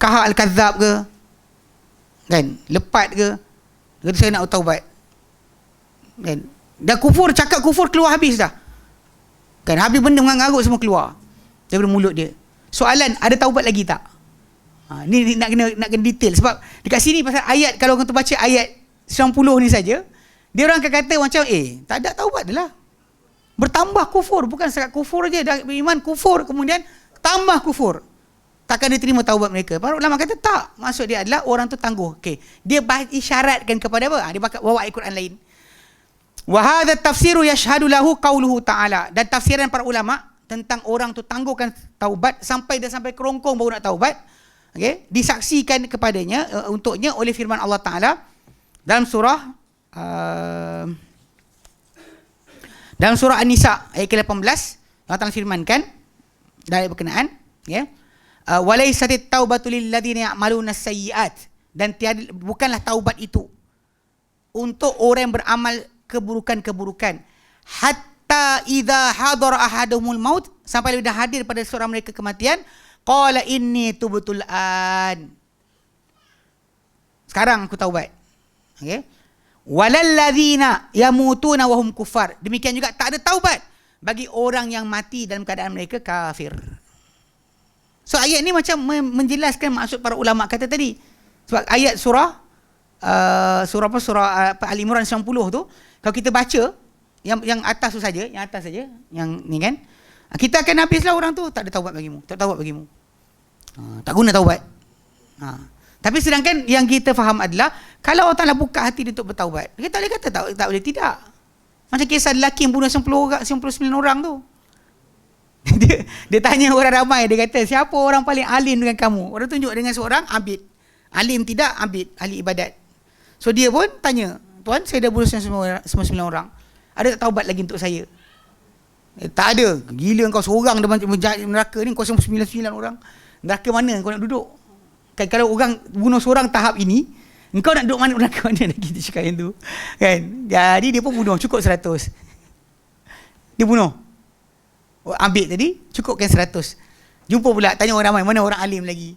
Kahak al-kadzab ke, kan, lepat ke, kata saya nak taubat, kan, dah kufur, cakap kufur keluar habis dah, kan, habis benda mengarut semua keluar daripada mulut dia. Soalan, ada taubat lagi tak? Ni nak kena detail, sebab dekat sini pasal ayat, kalau orang tu baca ayat 90 ni saja, dia orang akan kata macam tak ada taubat dah lah, bertambah kufur, bukan sekat kufur je, dah beriman kufur, kemudian tambah kufur, takkan dia terima taubat mereka. Para ulama kata tak, maksud dia adalah orang tu tangguh. Okey, dia isyaratkan kepada apa? Dia bawa ayat Quran lain. Wa hadha tafsiru yashhadu lahu qauluhu ta'ala, dan tafsiran para ulama tentang orang tu tangguhkan taubat sampai kerongkong baru nak taubat, okey, disaksikan kepadanya untuknya oleh firman Allah Taala dalam surah An-Nisa ayat ke-18. Allah Taala firmankan dari berkenaan, ya, walaisatit taubatu lil ladzina ya'maluna sayyi'at, dan bukanlah taubat itu untuk orang yang beramal keburukan-keburukan, hatta idza hadara ahadumul maut, sampai dah hadir pada seorang mereka kematian, qala inni tubtul an, sekarang aku taubat. Okey, walal ladzina yamutuna wa hum kuffar, demikian juga tak ada taubat bagi orang yang mati dalam keadaan mereka kafir. So ayat ni macam menjelaskan maksud para ulama kata tadi. Sebab ayat surah Al-Imran 90 tu, kalau kita baca yang atas tu saja, yang ni kan, kita akan habislah orang tu, tak ada taubat bagimu, tak taubat bagimu. Tak guna taubat. Tapi sedangkan yang kita faham adalah, kalau Allah Ta'ala buka hati dia untuk bertaubat, kita boleh kata tak boleh tidak. Macam kisah lelaki yang bunuh 99 orang tu. dia tanya orang ramai, dia kata, siapa orang paling alim dengan kamu? Orang tunjuk dengan seorang abid. Alim tidak, abid, ahli ibadat. So dia pun tanya, tuan, saya dah bunuh 99 orang, ada tak taubat lagi untuk saya? Tak ada. Gila kau seorang dalam neraka ni, kau 99 orang. Neraka mana kau nak duduk? Kan, kalau orang bunuh seorang tahap ini, engkau nak duduk mana, neraka mana lagi, dia cakap yang tu, kan? Jadi dia pun bunuh, cukup 100. Dia bunuh, ambil tadi, cukupkan 100. Jumpa pula, tanya orang ramai, mana orang alim lagi?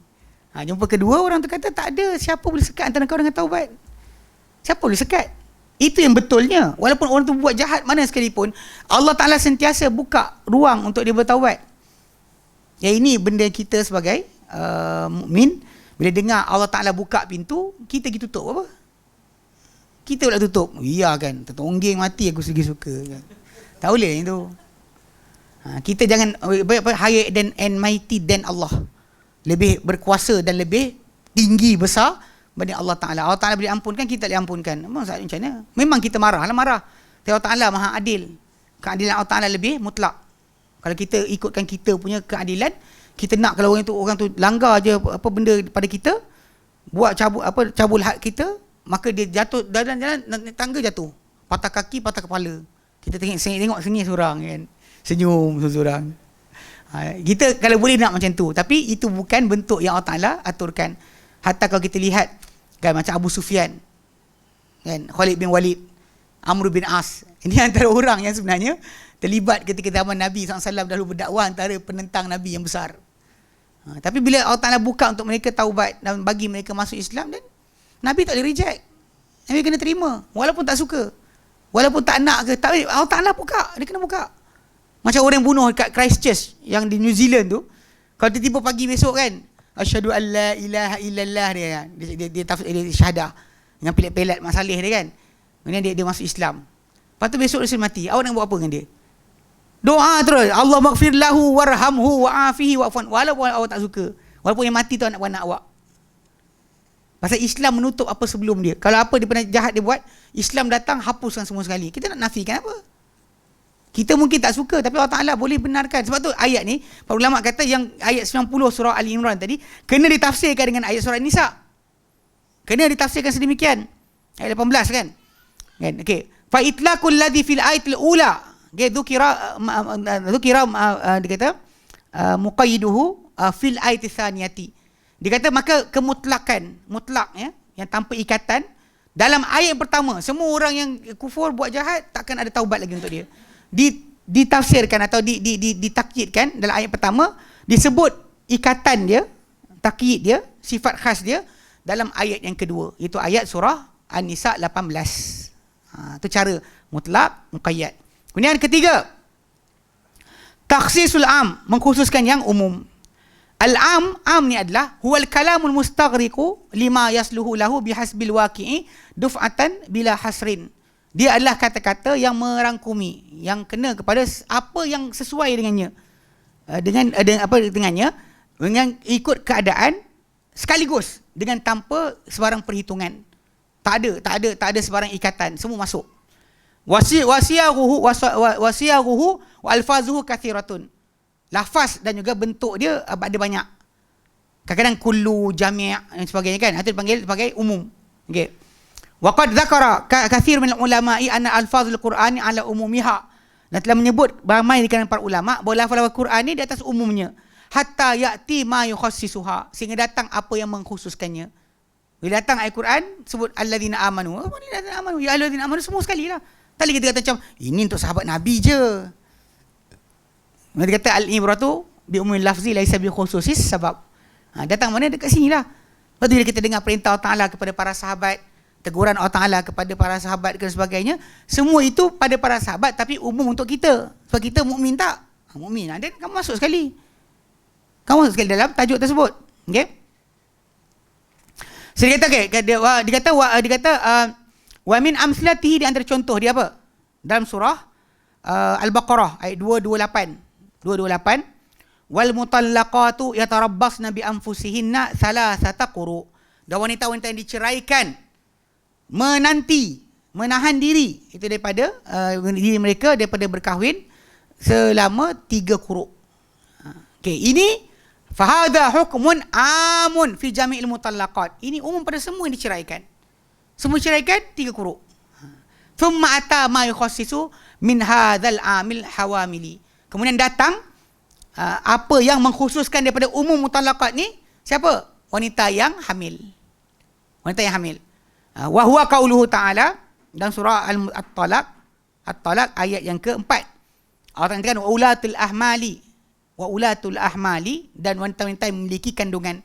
Jumpa kedua, orang tu kata, tak ada siapa boleh sekat antara kau dengan taubat. Siapa boleh sekat? Itu yang betulnya. Walaupun orang tu buat jahat mana sekalipun, Allah Ta'ala sentiasa buka ruang untuk dia bertaubat. Ya, ini benda kita sebagai mukmin, bila dengar Allah Ta'ala buka pintu, kita pergi tutup apa? Kita pula tutup. Iya kan, tertongging mati aku segi suka kan. Tak boleh itu. Kita jangan higher and mighty than Allah. Lebih berkuasa dan lebih tinggi besar daripada Allah Ta'ala. Allah Ta'ala boleh ampunkan, kita boleh ampunkan. Macam mana? Memang kita marah. Tapi Allah Ta'ala maha adil. Keadilan Allah Ta'ala lebih mutlak. Kalau kita ikutkan kita punya keadilan, kita nak kalau orang tu langgar je apa benda pada kita, buat cabul hak kita, maka dia jatuh jalan tangga, jatuh, patah kaki, patah kepala. Kita tengok sengih seorang kan, senyum seorang. Kita kalau boleh nak macam tu, tapi itu bukan bentuk yang Allah Ta'ala aturkan. Hatta kalau kita lihat kan, macam Abu Sufyan kan, Khalid bin Walid, Amr bin As, ini antara orang yang sebenarnya terlibat ketika zaman Nabi SAW dahulu berdakwah, antara penentang Nabi yang besar. Tapi bila Allah Ta'ala buka untuk mereka taubat dan bagi mereka masuk Islam, dan Nabi tak boleh reject. Nabi kena terima, walaupun tak suka, walaupun tak nak ke, tak boleh. Allah Ta'ala buka, dia kena buka. Macam orang yang bunuh kat Christchurch yang di New Zealand tu, kalau tiba-tiba pagi besok kan, asyhadu an la ilaha illallah, dia syahadah dengan pelat-pelat masalah dia kan, kemudian dia masuk Islam. Lepas tu besok dia mati, awak nak buat apa dengan dia? Doa terus, Allah maghfir lahu warhamhu wa'afihi wa'afwan, walaupun awak tak suka, walaupun yang mati tu anak-anak awak. Pasal Islam menutup apa sebelum dia. Kalau apa dia pernah jahat dia buat, Islam datang hapuskan semua sekali. Kita nak nafikan apa? Kita mungkin tak suka, tapi Allah Ta'ala boleh benarkan. Sebab tu ayat ni, para ulama kata yang ayat 90 surah Al-Imran tadi, kena ditafsirkan dengan ayat surah Nisa. Kena ditafsirkan sedemikian. Ayat 18 kan? Okey. Fa itlaqul ladzi fil ayatil ula, okay, dzukira dia kata muqayyiduhu fil ayati tsaniyati. Dia kata maka kemutlakan, mutlak ya, yang tanpa ikatan dalam ayat yang pertama. Semua orang yang kufur buat jahat takkan ada taubat lagi untuk dia. Ditafsirkan atau ditakyidkan dalam ayat pertama, disebut ikatan dia, takyid dia, sifat khas dia dalam ayat yang kedua, iaitu ayat surah An-Nisa 18. Itu cara mutlak, muqayyad. Kemudian ketiga, takhsisul am, mengkhususkan yang umum. Al-am, am ni adalah huwal kalamul mustaghriqu lima yasluhu lahu bihasbil waqi'i duf'atan bila hasrin. Dia adalah kata-kata yang merangkumi, yang kena kepada apa yang sesuai dengannya. Dengannya ikut keadaan sekaligus, dengan tanpa sebarang perhitungan. Tak ada sebarang ikatan, semua masuk. Wasiyaruhu wa alfazuhu kathiratun. Lafaz dan juga bentuk dia ada banyak. Kadang-kadang kullu, jami' dan sebagainya kan, itu dipanggil sebagai umum. Okey. Wa qad dzakara kathir min ulama'i anna alfazul Qur'ani ala umumiha. Dan telah menyebut ramai di kalangan para ulama bahawa lafaz Al-Quran ni di atas umumnya. Hatta ya'ti ma yukhassisuha, sehingga datang apa yang mengkhususkannya. Bila datang ayat Quran sebut alladzina amanu. Ya alladzina amanu semua sekali lah. Tak boleh kita kata macam ini untuk sahabat Nabi je. Mereka kata al-ibratu bi umumil lafzi laisa bi khususis sebab. Datang mana dekat sinilah. Lepas tu bila kita dengar perintah Allah Taala kepada para sahabat, teguran Allah Taala kepada para sahabat dan sebagainya, semua itu pada para sahabat tapi umum untuk kita. Sebab kita mukmin tak? Mukmin. Dan kamu masuk sekali. Kamu masuk sekali dalam tajuk tersebut. Okey? So dia kata wa min amsalatihi, di antara contoh dia apa? Dalam surah Al-Baqarah ayat 228 wal mutallaqatu yatarabbasna bi anfusihinna thalathata quru. Dan wanita-wanita yang diceraikan menahan diri itu daripada diri mereka daripada berkahwin selama 3 quru. Okey, ini fahadha hukmun amun fi jami'il mutallaqat. Ini umum pada semua yang diceraikan. Semua ceraikan 3 quru. Thumma ata ma yukhassisu min hadzal amil hawamili. Kemudian datang apa yang mengkhususkan daripada umum mutallaqat ni, siapa? Wanita yang hamil. Wanita yang hamil. Wa huwa qauluhu ta'ala dalam surah At-Talaq ayat yang keempat. Allah katakan wa ulatul ahmali, dan wanita-wanita yang memiliki kandungan.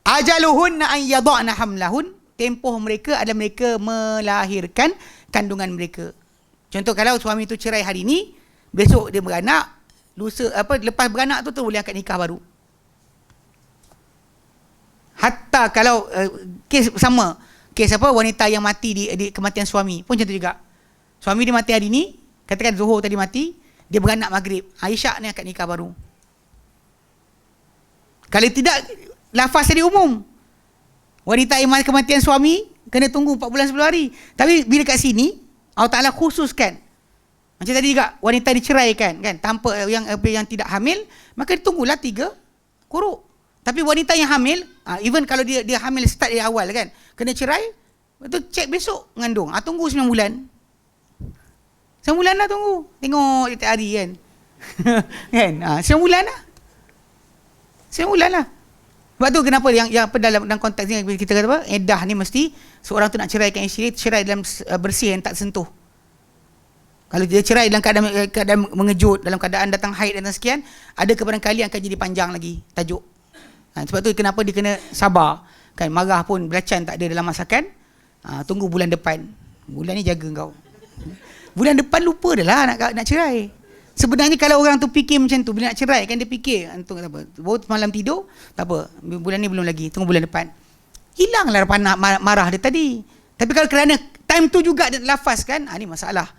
Ajaluhunna an yada'na hamlahun, tempoh mereka adalah mereka melahirkan kandungan mereka. Contoh kalau suami tu cerai hari ni, besok dia beranak, lepas beranak tu boleh angkat nikah baru. Hatta kalau kes sama, kes wanita yang mati di kematian suami pun contoh juga. Suami dia mati hari ni, katakan Zuhur tadi mati, dia beranak maghrib, Aisyah ni angkat nikah baru. Kalau tidak, lafaz tadi umum. Wanita yang kematian suami kena tunggu 4 bulan 10 hari. Tapi bila kat sini Allah Taala khususkan. Macam tadi juga wanita diceraikan kan, tanpa yang tidak hamil, maka ditunggulah 3 quru. Tapi wanita yang hamil, even kalau dia hamil start dari awal kan, kena cerai, betul cek besok mengandung. Tunggu 9 bulan. 9 bulan dah tunggu. Tengok tiap hari kan. Kan? 9 bulan lah. 9 bulan lah. Sebab tu kenapa yang apa dalam konteks ni kita kata apa? Iddah ni mesti seorang tu nak ceraikan isteri, cerai dalam bersih yang tak sentuh. Kalau dia cerai dalam keadaan mengejut, dalam keadaan datang haid dan sekian, ada barangkali akan jadi panjang lagi tajuk. Sebab tu kenapa dia kena sabar. Kan marah pun belacan tak ada dalam masakan. Tunggu bulan depan. Bulan ni jaga kau. Bulan depan lupa dah lah nak cerai. Sebenarnya kalau orang tu fikir macam tu, bila nak cerai kan dia fikir, antum kata apa? Baru malam tidur, tak apa. Bulan ni belum lagi, tunggu bulan depan. Hilanglah panah marah dia tadi. Tapi kalau kerana time tu juga dia lafaz kan, ni masalah.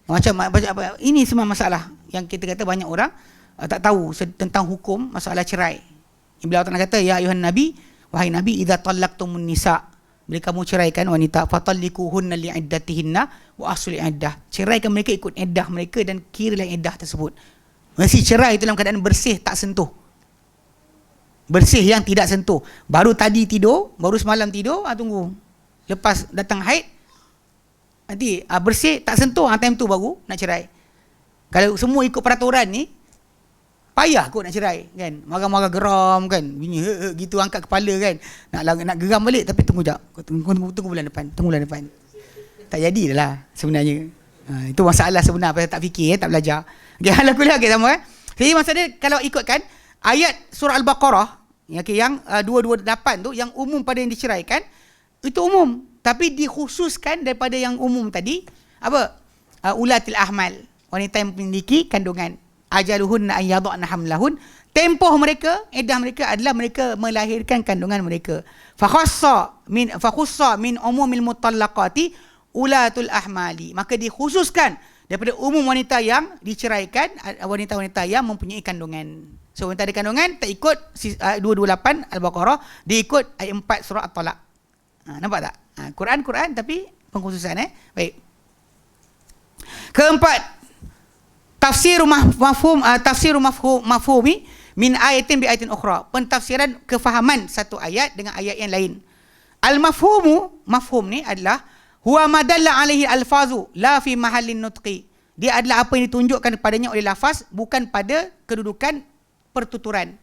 Macam apa? Ini semua masalah yang kita kata banyak orang tak tahu tentang hukum masalah cerai. Bila Allah Taala kata ya ayuhan nabi, wahai nabi, idza talaqtumun nisa, bila kamu ceraikan wanita, fatallikuhunna li'iddatihinna wa asli iddah. Ceraikan mereka ikut iddah mereka dan kiralah iddah tersebut. Mesti cerai itu dalam keadaan bersih, tak sentuh. Bersih yang tidak sentuh. Baru tadi tidur, baru semalam tidur, tunggu. Lepas datang haid, nanti bersih, tak sentuh, time tu baru nak cerai. Kalau semua ikut peraturan ni, payah kot nak cerai kan. Marah-marah geram kan. Bunyi gitu angkat kepala kan. Nak geram balik tapi tunggu jap. Tunggu bulan depan. Tunggu bulan depan. Tak jadi dah lah sebenarnya. Itu masalah sebenar pasal tak fikir, tak belajar. Okey, halakulah kita sama Jadi maksudnya kalau ikutkan ayat surah Al-Baqarah yang 228 tu, yang umum pada yang diceraikan, itu umum. Tapi dikhususkan daripada yang umum tadi, apa? Ulatil ahmal, wanita yang memiliki kandungan. Ajaluhunna an yadh'na hamlahun, tempoh mereka, iddah mereka adalah mereka melahirkan kandungan mereka. Fakhussa min umumil mutallaqati ulatul ahmali, maka dikhususkan daripada umum wanita yang diceraikan, wanita-wanita yang mempunyai kandungan. So wanita ada kandungan tak ikut 228 Al-Baqarah, dia ikut ayat 4 surah At-Talaq. Nampak tak? Quran tapi pengkhususan. Baik. Keempat, tafsir mafhumi min ayatin bi ayatin ukhra, pentafsiran kefahaman satu ayat dengan ayat yang lain. Mafhum ni adalah huwa madalla alaihi alfazu la fi mahallin nutqi, dia adalah apa yang ditunjukkan kepadanya oleh lafaz, bukan pada kedudukan pertuturan.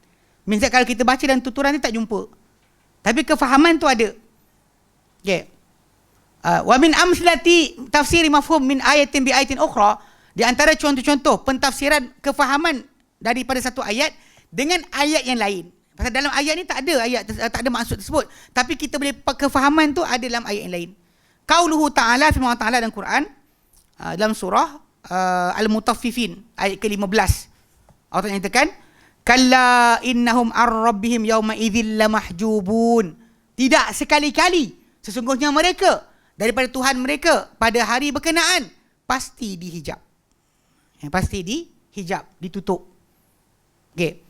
Misalnya kalau kita baca dan tuturan ni tak jumpa, tapi kefahaman tu ada. Okay. Wa min amslati tafsiri mafhum min ayatin bi ayatin ukhra, di antara contoh-contoh pentafsiran kefahaman daripada satu ayat dengan ayat yang lain. Pasal dalam ayat ni tak ada maksud tersebut, tapi kita boleh kefahaman tu ada dalam ayat yang lain. Qauluhu ta'ala, firman Allah Ta'ala dalam Quran, dalam surah Al-Mutaffifin ayat ke-15. Allah Ta'ala nyatakan, kalla innahum ar-rabbihim yawma idzil lamahjubun, tidak sekali-kali sesungguhnya mereka daripada Tuhan mereka pada hari berkenaan pasti dihijab. Pasti dihijab, ditutup. Okey.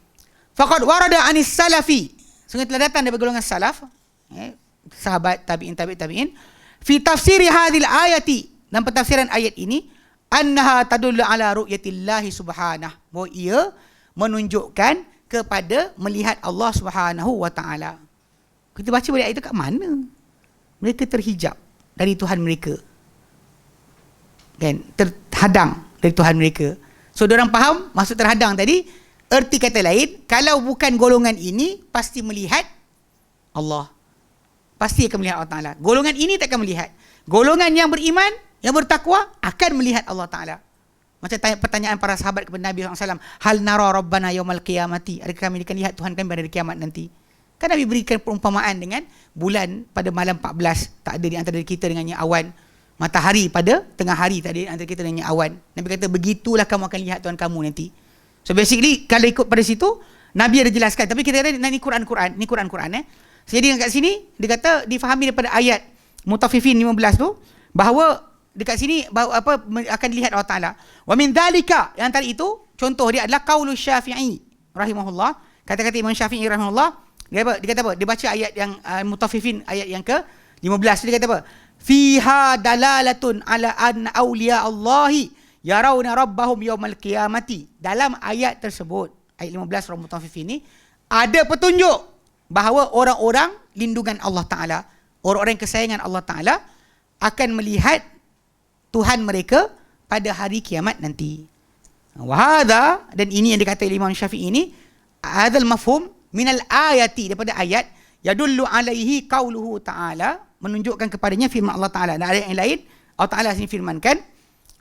Faqad warada anis salafi, sungguh telah datang daripada golongan salaf, sahabat tabi'in fi tafsiri hadhil ayati, dalam pentafsiran ayat ini, annaha tadullu ala ru'yatillahi subhanahu, bahawa ia menunjukkan kepada melihat Allah Subhanahu wa taala. Kita baca balik ayat itu kat mana? Mereka terhijab dari Tuhan mereka. Kan? Terhadang dari Tuhan mereka. So diorang faham maksud terhadang tadi, erti kata lain, kalau bukan golongan ini pasti melihat Allah. Pasti akan melihat Allah Ta'ala. Golongan ini tak akan melihat. Golongan yang beriman, yang bertakwa akan melihat Allah Ta'ala. Macam pertanyaan para sahabat kepada Nabi SAW, hal nara rabbana yawmal qiyamati, adakah kami akan lihat Tuhan kami pada hari kiamat nanti? Kan Nabi berikan perumpamaan dengan bulan pada malam 14, tak ada di antara kita dengannya awan. Matahari pada tengah hari, tak ada di antara kita dengannya awan. Nabi kata, begitulah kamu akan lihat Tuhan kamu nanti. So basically, kalau ikut pada situ, Nabi ada jelaskan. Tapi kita kata, ni Quran. Jadi dekat sini, dia kata, difahami daripada ayat Mutaffifin 15 tu, bahawa dekat sini akan dilihat Allah Ta'ala. Wa min dhalika, yang tadi itu, contoh dia adalah qaulu Syafi'i rahimahullah. Kata-kata Imam Syafi'i rahimahullah, dia kata apa? Dia baca ayat yang Mutaffifin, ayat yang ke-15. Dia kata apa? Fiha dalalatun ala anna awliya Allahi yarawna rabbahum yawmal qiyamati. Dalam ayat tersebut, ayat 15 surah Mutaffifin ini, ada petunjuk bahawa orang-orang lindungan Allah Ta'ala, orang-orang kesayangan Allah Ta'ala akan melihat Tuhan mereka pada hari kiamat nanti. Wahada, dan ini yang dikatakan Imam Syafi'i ini, hadzal mafhum minal ayati, daripada ayat, yadullu alaihi qauluhu ta'ala, menunjukkan kepadanya firman Allah Ta'ala. Dan ayat yang lain, Allah Ta'ala sini firmankan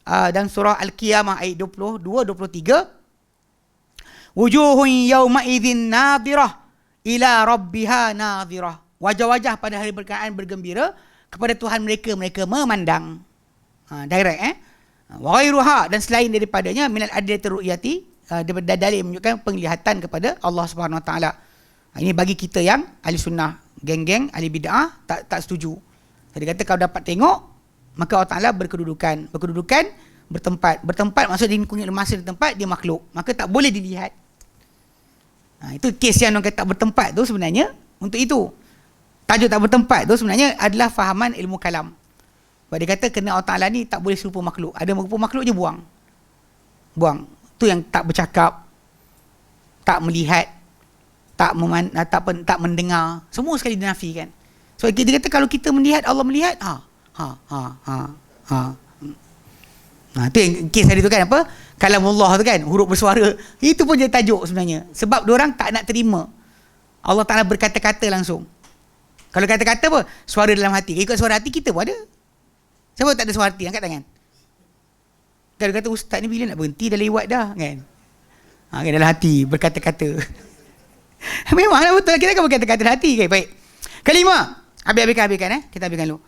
dalam surah Al-Qiyamah ayat 22-23, wujuhun yawma idzin nadhirah ila rabbiha nadhirah, wajah-wajah pada hari berkenaan bergembira kepada Tuhan mereka memandang. Direct wa ghairuha, dan selain daripadanya minal adillati ru'yati, daripada dalil menunjukkan penglihatan kepada Allah Subhanahu Wa Taala. Ini bagi kita yang ahli sunnah, geng-geng ahli bid'ah tak setuju. Jadi kata kalau dapat tengok, maka Allah Taala berkedudukan bertempat maksud dia punya masa di tempat, dia makhluk, maka tak boleh dilihat. Itu kes yang orang kata tak bertempat tu, sebenarnya untuk itu. Tajuk tak bertempat tu sebenarnya adalah fahaman ilmu kalam. Sebab dia kata kena Allah Ta'ala ni tak boleh serupa makhluk. Ada serupa makhluk je buang. Tu yang tak bercakap, tak melihat, tak mendengar. Semua sekali dinafikan. So dia kata kalau kita melihat, Allah melihat, tu yang kes hari tu kan, apa? Kalamullah tu kan, huruf bersuara. Itu pun jadi tajuk sebenarnya. Sebab diorang tak nak terima Allah Ta'ala berkata-kata langsung. Kalau kata-kata apa? Suara dalam hati. Ikut suara hati kita pun ada. Siapa tak ada suara hati? Angkat tangan. Kalau kata ustaz ni bila nak berhenti, dah lewat dah kan. Dalam hati berkata-kata. Memanglah betul. Kita akan berkata-kata hati. Okay, baik. Kelima. Habiskan. Kita habiskan dulu.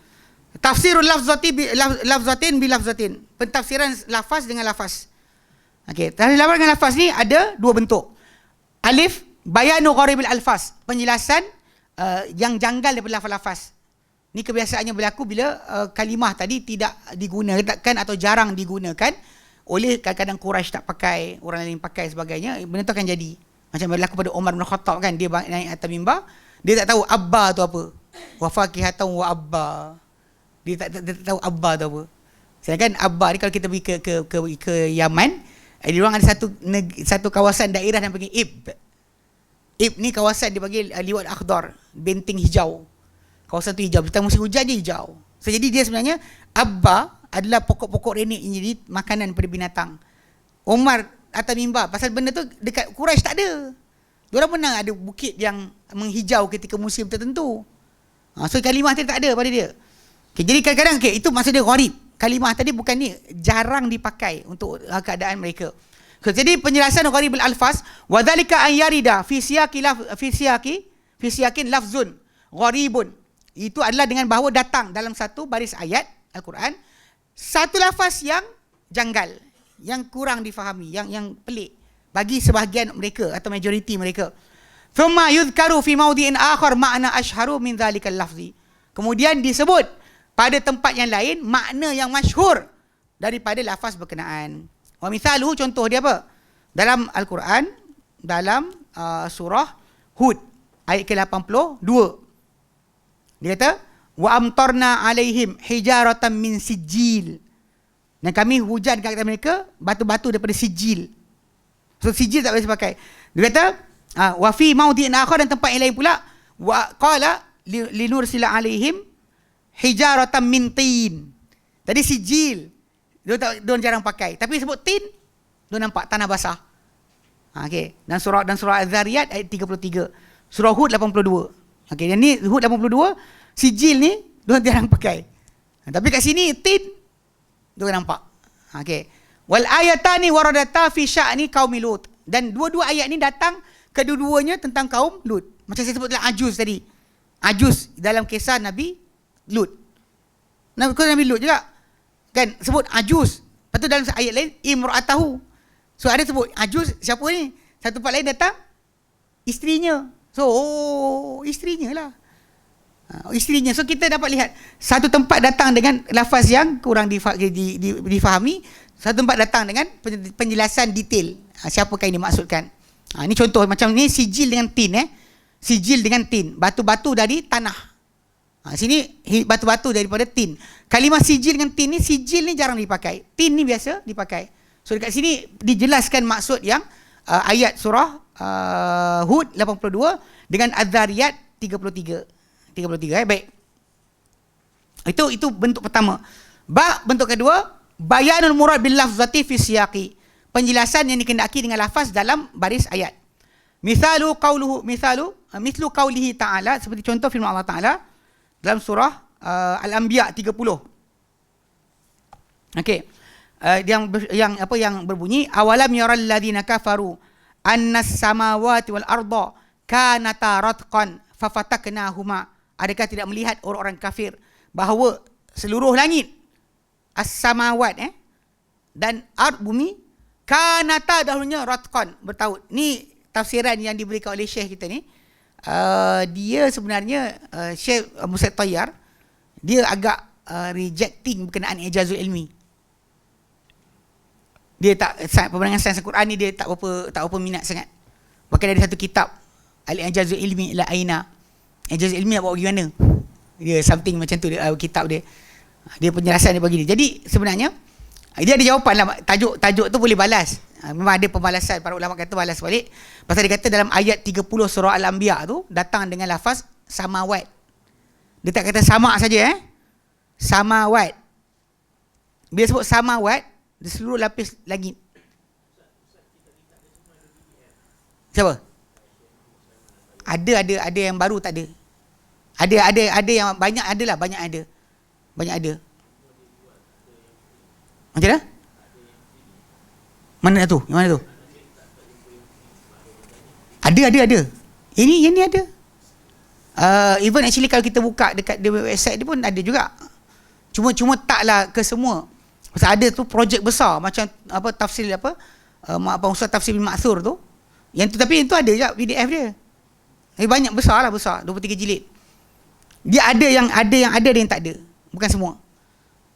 Tafsirul lafzatin bi lafzatin. Pentafsiran lafaz dengan lafaz. Okey, tafsir lafaz dengan lafaz ni ada dua bentuk. Alif, bayanu gharibil alfaz. Penjelasan yang janggal daripada lafaz-lafaz. Ni kebiasaannya berlaku bila kalimah tadi tidak digunakan atau jarang digunakan oleh kadang-kadang Quraisy tak pakai, orang lain pakai sebagainya. Benda tu akan jadi. Macam berlaku pada Umar bin Khattab kan, dia naik atas mimbar, dia tak tahu abba tu apa. Wa fakihatan wa abba. Dia tak tahu abba tu apa. Sedangkan abba ni kalau kita pergi ke Yaman, di ruang ada satu kawasan daerah yang panggil Ib. Ib ni kawasan dia panggil Liwat Akhdar, benteng hijau. Kawasan tu hijau, bila musim hujan dia hijau. So, jadi dia sebenarnya abba adalah pokok-pokok renik yang jadi makanan pada binatang. Umar atas mimbar, pasal benda tu dekat Quraisy tak ada. Diorang pernah ada bukit yang menghijau ketika musim tertentu. So kalimah tu tak ada pada dia. Okay, jadi kadang-kadang itu maksud dia gharib. Kalimah tadi bukan ni, jarang dipakai untuk keadaan mereka. So, jadi penjelasan gharibul alfaz, wa dzalika an yarida fi siyakin lafzun gharibun. Itu adalah dengan bahawa datang dalam satu baris ayat Al-Quran satu lafaz yang janggal, yang kurang difahami, yang pelik bagi sebahagian mereka atau majoriti mereka. Thumma yudhkaru fi mawdi'in akhar ma'na ashharu min dhalikal lafzi. Kemudian disebut pada tempat yang lain makna yang masyhur daripada lafaz berkenaan. Wa mithaluhu, contoh dia apa? Dalam Al-Quran, dalam surah Hud ayat ke-82. Dia kata, wa amtarna alaihim hijaratan min sijil. Dan kami hujankan kepada mereka batu-batu daripada sijil. So sijil tak boleh dipakai. Dia kata, wa fi mawdi'in akhar, dan tempat yang lain pula, wa qala linursila alaihim hijaratan min tin. Tadi sijil dia jarang pakai, tapi sebut tin dia nampak tanah basah. Okey, dan surah Az-Zariyat ayat 33, surah Hud 82. Okey, yang ni Hud 82, sijil ni dia jarang pakai. Tapi kat sini tin dia nampak. Okey. Wal ayatani waradata fi sya'ni qaumi Lut. Dan dua-dua ayat ni datang kedua-duanya tentang kaum Lut. Macam saya sebut dalam Ajuz tadi. Ajuz dalam kisah Nabi Lut. Nabi Lut juga kan sebut Ajuz. Lepas tu dalam ayat lain imra'atahu. So ada sebut Ajuz, siapa ni? Satu tempat lain datang isterinya. So isterinya lah. Isterinya. So kita dapat lihat satu tempat datang dengan lafaz yang kurang difahami, satu tempat datang dengan penjelasan detail siapakah yang dimaksudkan. Ini contoh macam ni, sijil dengan tin. Sijil dengan tin, batu-batu dari tanah. Sini batu-batu daripada tin. Kalimah sijil dengan tin ni, sijil ni jarang dipakai, tin ni biasa dipakai. So dekat sini dijelaskan maksud yang ayat surah Hud 82 dengan Az-Zariyat 33. Baik. Itu bentuk pertama. Bentuk kedua, bayanul murad bil lafzati fi siyaqi. Penjelasan yang dikehendaki dengan lafaz dalam baris ayat. Mithlu qaulihi ta'ala, seperti contoh firman Allah Ta'ala dalam surah Al-Anbiya 30. Okey. Yang berbunyi awalam yaral ladzina kafaru annas samawati wal arda kanata ratqan fafataknahuma. Adakah tidak melihat orang-orang kafir bahawa seluruh langit as-samawat dan bumi kanata dahulunya ratqan, bertaut. Ni tafsiran yang diberikan oleh Syekh kita ni. Dia sebenarnya Syekh Musa Tayyar, dia agak rejecting berkenaan ijazul ilmi. Dia tak, perbandingan sains Al-Quran ni dia tak apa minat sangat. Bahkan ada satu kitab Al-Ijazul Ilmi ila aina. Ijazul ilmi nak bawa pergi mana? Dia something macam tu kitab dia. Dia penjelasan dia bagi dia. Jadi sebenarnya dia ada jawapan lah. Tajuk tu boleh balas. Memang ada pembalasan. Para ulama kata balas balik. Pasal dia kata dalam ayat 30 surah Al-Anbiya tu datang dengan lafaz samawat. Dia tak kata sama saja samawat. Bila sebut samawat, di seluruh lapis langit. Siapa? Ada yang baru tak ada. Ada yang banyak ada. Banyak ada. Macam mana? Mana tu? Yang mana tu? Ada. Ini ada. Even actually kalau kita buka dekat the website dia pun ada juga. Cuma taklah ke semua. Pasal ada tu projek besar macam apa tafsir apa Ustaz Tafsir bin Ma'thur tu. Yang tu tapi itu ada je PDF dia. Banyak besar 23 jilid. Dia ada yang ada yang tak ada. Bukan semua.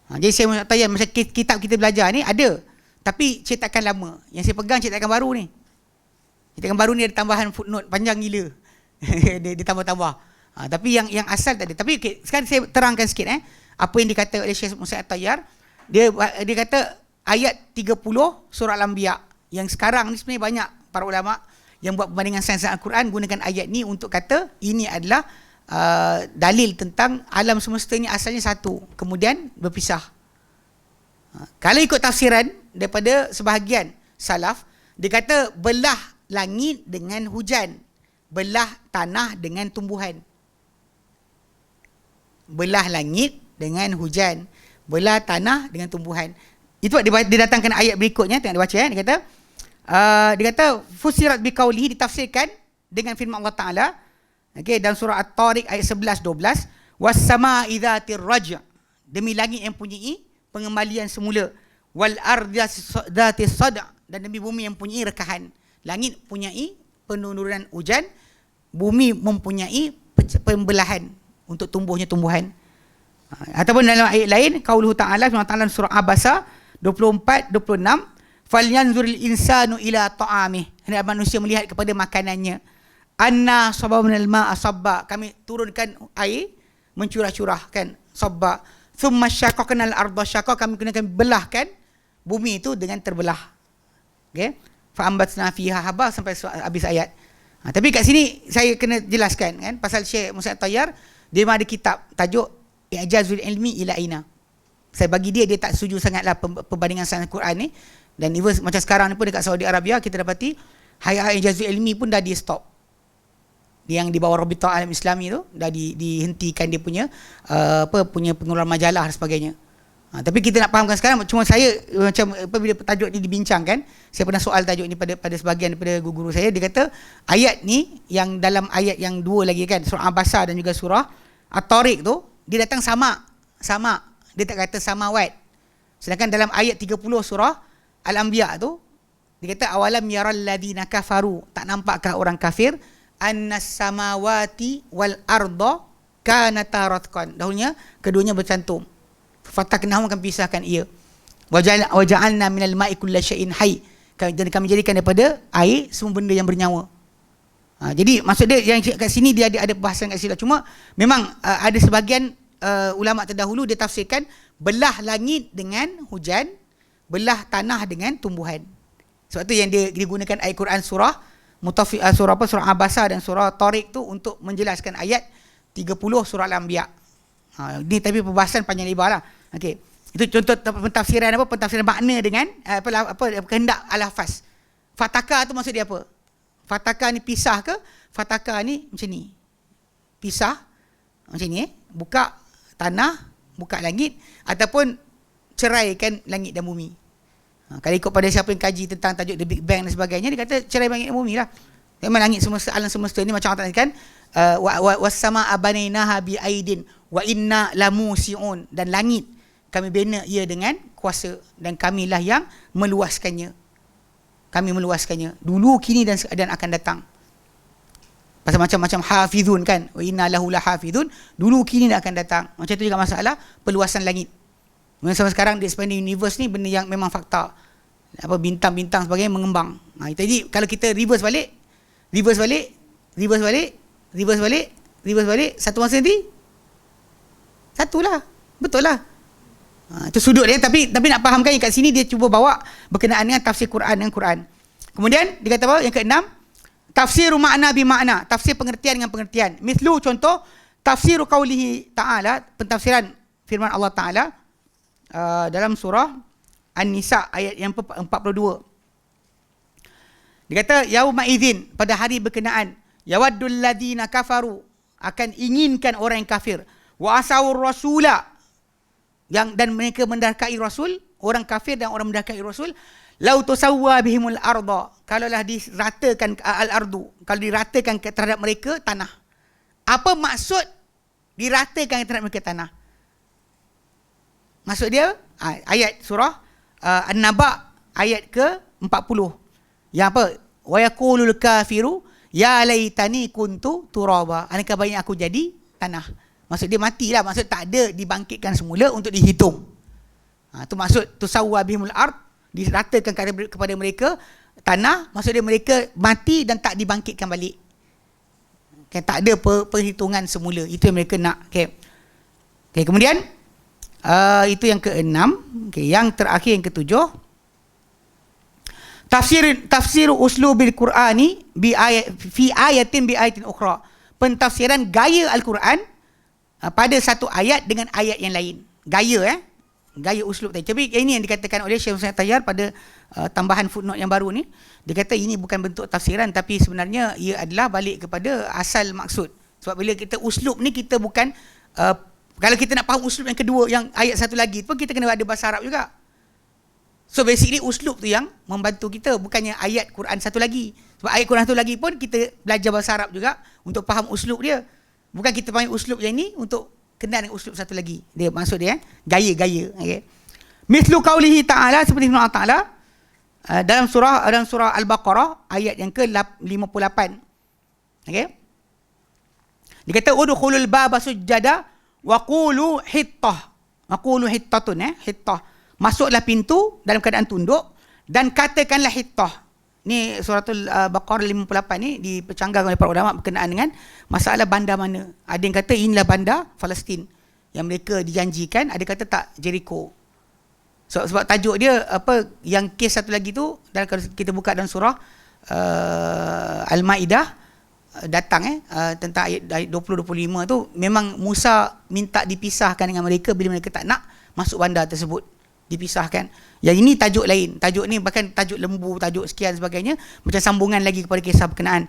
Jadi saya tanya macam kitab kita belajar ni ada. Tapi cetakan lama. Yang saya pegang cetakan baru ni. Cetakan baru ni ada tambahan footnote panjang gila. dia tambah-tambah. Tapi yang asal tak ada. Tapi okay, sekarang saya terangkan sikit apa yang dikata oleh Syekh Musa At-Tayyar. Dia kata ayat 30 surah Al-Anbiya yang sekarang ni sebenarnya banyak para ulama yang buat perbandingan sains Al-Quran gunakan ayat ni untuk kata ini adalah dalil tentang alam semesta ni asalnya satu, kemudian berpisah. Kalau ikut tafsiran daripada sebahagian salaf, dia kata belah langit dengan hujan, belah tanah dengan tumbuhan. Belah langit dengan hujan, belah tanah dengan tumbuhan. Itu dia datangkan ayat berikutnya, tengok dia baca dia kata dia kata fusirat biqaulihi, ditafsirkan dengan firman Allah Taala, okey, dalam surah At-Tariq ayat 11 12, was-samaa'i dzatir raj', demi langit yang mempunyai pengembalian semula, wal ardi dzatis sad', dan demi bumi yang mempunyai rekahan. Langit mempunyai penurunan hujan, bumi mempunyai pembelahan untuk tumbuhnya tumbuhan. Ataupun dalam ayat lain qauluhu ta'ala, firman Ta'ala surah Abasa 24 26, falyanzuril insanu ila ta'amih, hendak manusia melihat kepada makanannya. Anna sababnal ma'a sabba, kami turunkan air mencurah-curahkan, sabba. Thumma syaqaqnal arda syaqqa, kami gunakan belahkan bumi itu dengan terbelah. Okey, fa ambatna fiha haba sampai habis ayat. Tapi kat sini saya kena jelaskan kan pasal Syekh Musa At-Tayyar dia ada kitab tajuk I'jazul Ilmi ila Aina. Saya bagi dia tak setuju sangatlah perbandingan sains Quran ni, dan even macam sekarang ni pun dekat Saudi Arabia kita dapati Hayat I'jazul Ilmi pun dah di stop. Yang di bawah Rabitah Alam Islami tu dah dihentikan dia punya punya pengeluaran majalah dan sebagainya. Tapi kita nak fahamkan sekarang, cuma saya macam bila tajuk ni dibincangkan, saya pernah soal tajuk ni pada sebahagian daripada guru saya, dia kata ayat ni yang dalam ayat yang dua lagi kan, surah Abasa dan juga surah At-Tariq tu, dia datang sama. Dia tak kata samawat. Sedangkan dalam ayat 30 surah Al-Anbiya tu, dia kata awalam yaral ladina kafaru, tak nampakkah orang kafir, annas samawati wal arda kanata ratqan, dahulunya keduanya bercantum, fataknahum, akan pisahkan ia, waja'alna minal ma'i kulla syai'in hayy, dan kami jadikan daripada air semua benda yang bernyawa. Jadi maksud dia yang kat sini dia ada bahasan kat sini, cuma memang ada sebahagian ulama terdahulu dia tafsirkan belah langit dengan hujan, belah tanah dengan tumbuhan. Sebab tu yang dia gunakan ayat Quran surah surah Abasa dan surah Tariq tu untuk menjelaskan ayat 30 surah Al-Anbiya. Ini tapi perbahasan panjang lebar lah. Okey. Itu contoh pentafsiran pentafsiran makna dengan kehendak al-lafaz. Fataka tu maksud dia apa? Fataka ni pisah ke? Fataka ni macam ni. Pisah macam ni buka tanah, buka langit, ataupun ceraikan langit dan bumi. Kalau ikut pada siapa yang kaji tentang tajuk The Big Bang dan sebagainya, dia kata cerai langit dan bumi lah. Memang langit semesta, alam semesta ni macam Allah kan, was-samaa banainaha bi aidin wa inna lamusiun, dan langit kami bina ia dengan kuasa dan kamilah yang meluaskannya. Kami meluaskannya dulu, kini dan akan datang. Pasal macam-macam hafizun kan, wa inna lahu lahafizun, dulu kini dan akan datang. Macam tu juga masalah peluasan langit. Sampai sekarang di expanding universe ni benda yang memang fakta. Bintang-bintang sebagainya mengembang. Jadi kalau kita reverse balik, satu masa nanti satulah. Betul lah. Itu sudut dia, tapi nak fahamkan kat sini dia cuba bawa berkenaan dengan tafsir Quran dengan Quran. Kemudian dia kata apa? Yang keenam, tafsir makna bi makna, tafsir pengertian dengan pengertian. Mislu contoh tafsir qaulihi ta'ala, pentafsiran firman Allah Taala dalam surah An-Nisa ayat yang 42. Dia kata yauma idzin, pada hari berkenaan, yawaddul ladina kafaru, akan inginkan orang yang kafir, wa asawur rasula, dan mereka mendarkai rasul, orang kafir dan orang mendahului Rasul, lau tusawwa bihimul arda, kalaulah diratakan al-ardu, kalau diratakan terhadap mereka tanah. Apa maksud diratakan terhadap mereka tanah? Maksud dia ayat surah An-Naba ayat ke-40. Yang apa? Wa yaqulul kafiru ya laitani kuntu turaba. Alangkah baiknya aku jadi tanah. Maksud dia matilah, maksud tak ada dibangkitkan semula untuk dihitung. Itu maksud tusawwa bihimul ard, diratakan kepada mereka tanah, maksud dia mereka mati dan tak dibangkitkan balik. Okay, tak ada perhitungan semula. Itu yang mereka nak. Okay. Okay, kemudian itu yang ke-6. Okay, yang terakhir yang ke-7. Tafsir uslubil Qur'ani bi ayat fi ayatin bi ayatin ukhra. Pentafsiran gaya Al-Quran pada satu ayat dengan ayat yang lain. Gaya gaya uslub tadi. Tapi ini yang dikatakan oleh Syekh Hussain Tayyar pada tambahan footnote yang baru ni. Dia kata ini bukan bentuk tafsiran, tapi sebenarnya ia adalah balik kepada asal maksud. Sebab bila kita uslub ni, kita bukan kalau kita nak faham uslub yang kedua, yang ayat satu lagi pun kita kena ada bahasa Arab juga. So basically uslub tu yang membantu kita, bukannya ayat Quran satu lagi. Sebab ayat Quran satu lagi pun kita belajar bahasa Arab juga untuk faham uslub dia. Bukan kita faham uslub yang ni untuk kenal dengan uslub satu lagi. Dia maksud dia gaya-gaya. Okay. Mithlu qaulihi ta'ala, seperti firman Allah Ta'ala dalam surah Al-Baqarah ayat yang ke-58. Okey. Dia kata udkhulul baba sujada wa qulu hittah. Wa qulu hittatun hittah. Masuklah pintu dalam keadaan tunduk dan katakanlah hittah. Ni suratul Baqarah 58 ni dipercanggah oleh para ulama berkenaan dengan masalah bandar mana. Ada yang kata inilah bandar Palestin yang mereka dijanjikan, ada kata tak, Jericho. Sebab tajuk dia apa, yang kes satu lagi tu, dan kalau kita buka dalam surah Al-Maidah datang tentang ayat 20-25 tu, memang Musa minta dipisahkan dengan mereka bila mereka tak nak masuk bandar tersebut, dipisahkan. Yang ini tajuk lain. Tajuk ni bahkan tajuk lembu, tajuk sekian sebagainya, macam sambungan lagi kepada kisah berkenaan.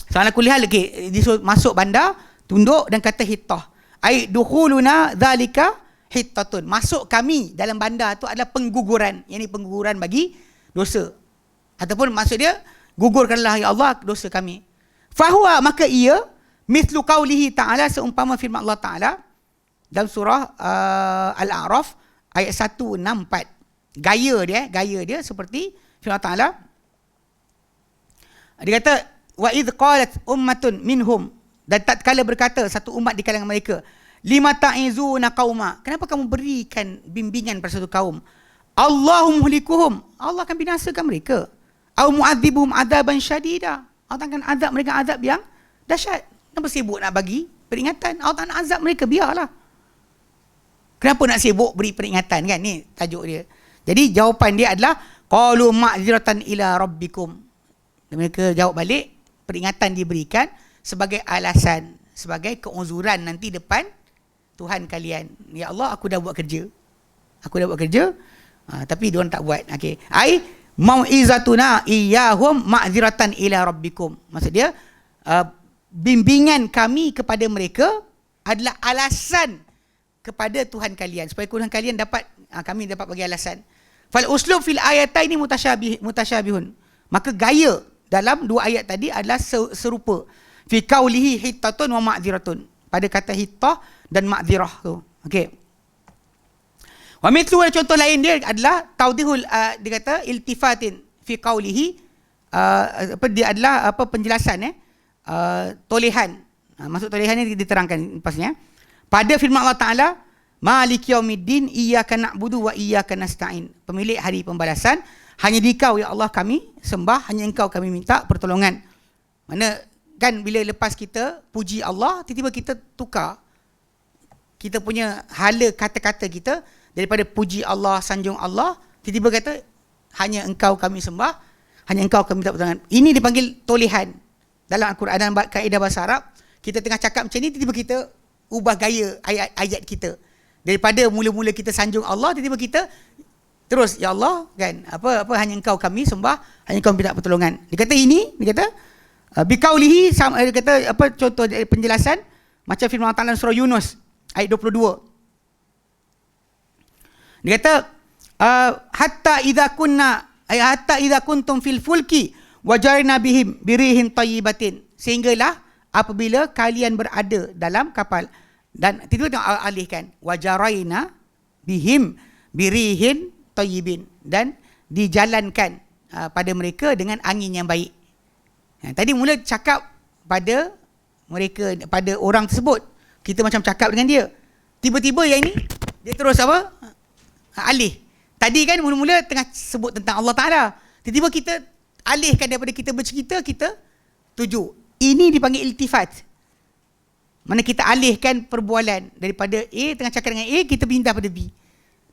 So ala kulli hal, disuruh masuk bandar, tunduk dan kata hittah. Ai dukhuluna zalika hittatun. Masuk kami dalam bandar tu adalah pengguguran. Yang ni pengguguran bagi dosa. Ataupun maksud dia, gugurkanlah ya Allah dosa kami. Fahuwa, maka ia mithlu qaulihi ta'ala, seumpama firman Allah Ta'ala dalam surah Al-A'raf ayat 164. Gaya dia seperti firman Allah Ta'ala. Dia kata wa idh qalat ummatun minhum, dan tatkala berkata satu umat di kalangan mereka, lima ta'izuna qauma, kenapa kamu berikan bimbingan pada satu kaum, Allahu muhlikuhum, Allah akan binasakan mereka, au mu'adzibuhum adzaban syadida, Allah akan azab mereka azab yang dahsyat. Kenapa sibuk nak bagi peringatan? Allah tak nak azab mereka, biarlah. Kenapa nak sibuk beri peringatan, kan? Ni tajuk dia. Jadi jawapan dia adalah qalu ma'dziratan ila rabbikum. Dan mereka jawab balik, peringatan diberikan sebagai alasan, sebagai keuzuran nanti depan Tuhan kalian. Ya Allah, aku dah buat kerja. Tapi diorang tak buat. Okey. Ai mau'izatuna iyyahum ma'dziratan ila rabbikum. Maksud dia bimbingan kami kepada mereka adalah alasan kepada Tuhan kalian, supaya Tuhan kalian dapat, kami dapat bagi alasan. Fal uslub fil ayataini mutasyabihun. Maka gaya dalam dua ayat tadi adalah serupa. Fi qaulihi hittatun wa ma'dziratun. Pada kata hittah dan ma'dzirah tu. Okey. Wa mithlu, contoh lain dia adalah taudihul, dia kata iltifatin fi qaulihi, dia adalah penjelasan tolehan. Maksud tolehan ni diterangkan lepasnya. Pada firman Allah Ta'ala, Maliki yaumiddin iyyaka na'budu wa iyyaka nasta'in. Pemilik hari pembalasan, hanya di Kau ya Allah kami sembah, hanya Engkau kami minta pertolongan. Mana kan bila lepas kita puji Allah, tiba-tiba kita tukar kita punya hala kata-kata kita, daripada puji Allah, sanjung Allah, tiba-tiba kata hanya Engkau kami sembah, hanya Engkau kami minta pertolongan. Ini dipanggil tolehan dalam Al-Quran. Dalam kaedah bahasa Arab, kita tengah cakap macam ni, tiba-tiba kita ubah gaya ayat kita. Daripada mula-mula kita sanjung Allah, tiba-tiba kita terus ya Allah, kan, apa hanya Engkau kami sembah, hanya Engkau minta pertolongan. Dia kata ini, dia kata biqaulihi, dia kata apa, contoh penjelasan macam firman Allah Ta'ala surah Yunus ayat 22. Dia kata hatta idza kuntum fil fulki wajarna bihim birihin tayyibatin, sehinggalah apabila kalian berada dalam kapal dan tiba-tiba alihkan wajaraina bihim birihin tayyibin, dan dijalankan pada mereka dengan angin yang baik. Tadi mula cakap pada mereka, pada orang tersebut, kita macam cakap dengan dia, tiba-tiba yang ini dia terus apa, alih. Tadi kan mula-mula tengah sebut tentang Allah Ta'ala, tiba-tiba kita alihkan daripada kita bercerita, kita tuju. Ini dipanggil iltifat, mana kita alihkan perbualan daripada A, tengah cakap dengan A, kita pindah pada B.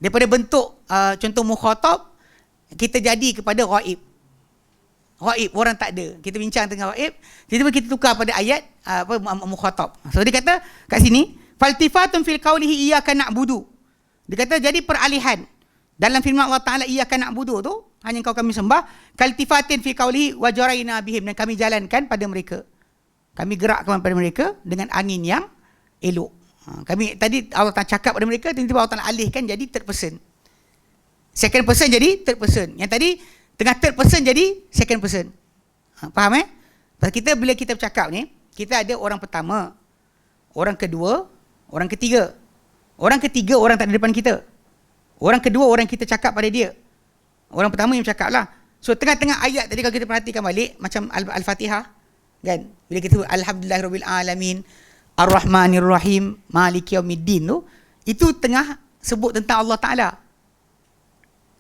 Daripada bentuk contoh mukhatab, kita jadi kepada ghaib. Ghaib, orang tak ada. Kita bincang tentang ghaib, tiba-tiba kita tukar pada ayat mukhatab. So dia kata kat sini, faltifatun fil qawlihi iyyaka na'budu. Dia kata jadi peralihan dalam firman Allah Ta'ala iyyaka na'budu tu, hanya engkau kami sembah, kaltifatin fi qawlihi wajaraina bihim, dan kami jalankan pada mereka. Kami gerakkan pada mereka dengan angin yang elok. Kami tadi Allah Ta'ala cakap pada mereka, tiba-tiba Allah Ta'ala alihkan jadi third person. Second person jadi third person. Yang tadi tengah third person jadi second person. Faham Pasal kita bila kita bercakap ni, kita ada orang pertama, orang kedua, orang ketiga. Orang ketiga orang tak ada depan kita. Orang kedua orang kita cakap pada dia. Orang pertama yang cakap lah. So tengah-tengah ayat tadi kalau kita perhatikan balik, macam Al-Fatihah kan, bila kita sebut Alhamdulillahirabbil alamin Ar-Rahmanir-Rahim Maliki Yaumiddin tu, itu tengah sebut tentang Allah Ta'ala.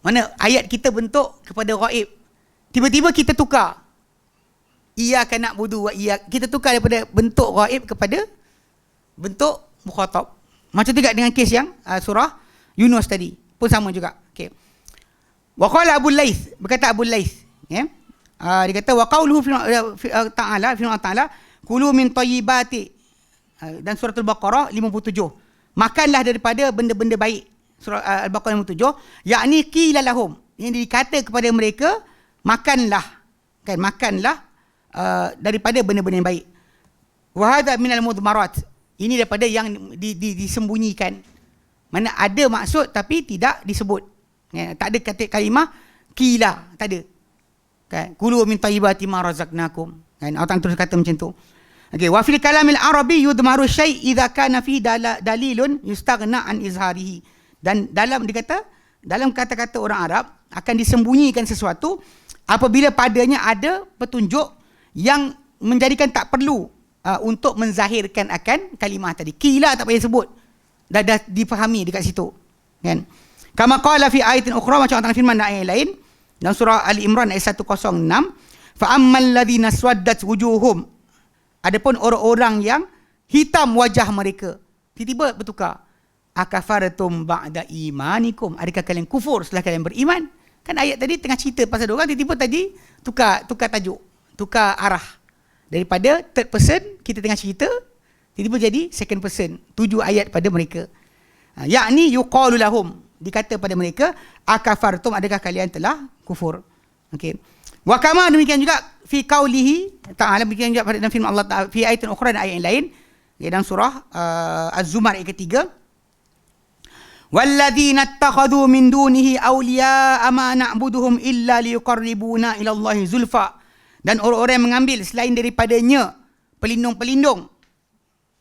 Mana ayat kita bentuk kepada ghaib, tiba-tiba kita tukar iyyaka na'budu wa iyyak, kita tukar daripada bentuk ghaib kepada bentuk mukhatab. Macam juga dengan kes yang surah Yunus tadi pun sama juga. Okey. Wa qala Abu Laits, berkata Abu Laits, ya. Dia kata wa qauluhu ta'ala, firman Allah Ta'ala, kulu min thayyibati, dan surah Al-Baqarah 57, makanlah daripada benda-benda baik. Surah Al-Baqarah 57, yakni qila lahum, yang dikata kepada mereka, makanlah, kan, makanlah daripada benda-benda yang baik. Wa hadha minal mudmarat, ini daripada yang disembunyikan. Mana ada maksud tapi tidak disebut. Ya, tak ada kata kalimah qila, tak ada. Kan, kulu min thayyibati ma razaqnakum. Kan, Allah terus kata macam tu. Okey, wa fil kalamil arabi yudmaru syai' idza kana fi dalilun yustaghna an izharihi. Dan dalam dikata, dalam kata-kata orang Arab akan disembunyikan sesuatu apabila padanya ada petunjuk yang menjadikan tak perlu untuk menzahirkan akan kalimah tadi. Qila tak payah sebut. Dah difahami dekat situ. Kan? Kama qala fi ayatin ukhra, macam Allah firman dalam ayat lain dalam surah Ali Imran ayat 106, fa ammal ladzina swaddat wujuhum, adapun orang-orang yang hitam wajah mereka, tiba-tiba bertukar, akafartum ba'da imanikum, adakah kalian kufur setelah kalian beriman? Kan ayat tadi tengah cerita pasal dua orang, tiba-tiba tadi tukar tajuk, tukar arah. Daripada third person kita tengah cerita, tiba-tiba jadi second person, 7 ayat pada mereka. Yakni yuqalu lahum, dikata pada mereka, akafartum, adakah kalian telah kufur. Okey. Wa kama, demikian juga fi qaulihi ta'ala, demikian juga pada dalam firman Allah Ta'ala fi ayatin ukhra, dan ayat yang lain, dalam surah Az-Zumar ayat ketiga, walladzina ittakhadhu min dunihi awliya ma na'buduhum illa liyuqarribuna ila Allahi zulfa, dan orang-orang yang mengambil selain daripadanya pelindung-pelindung.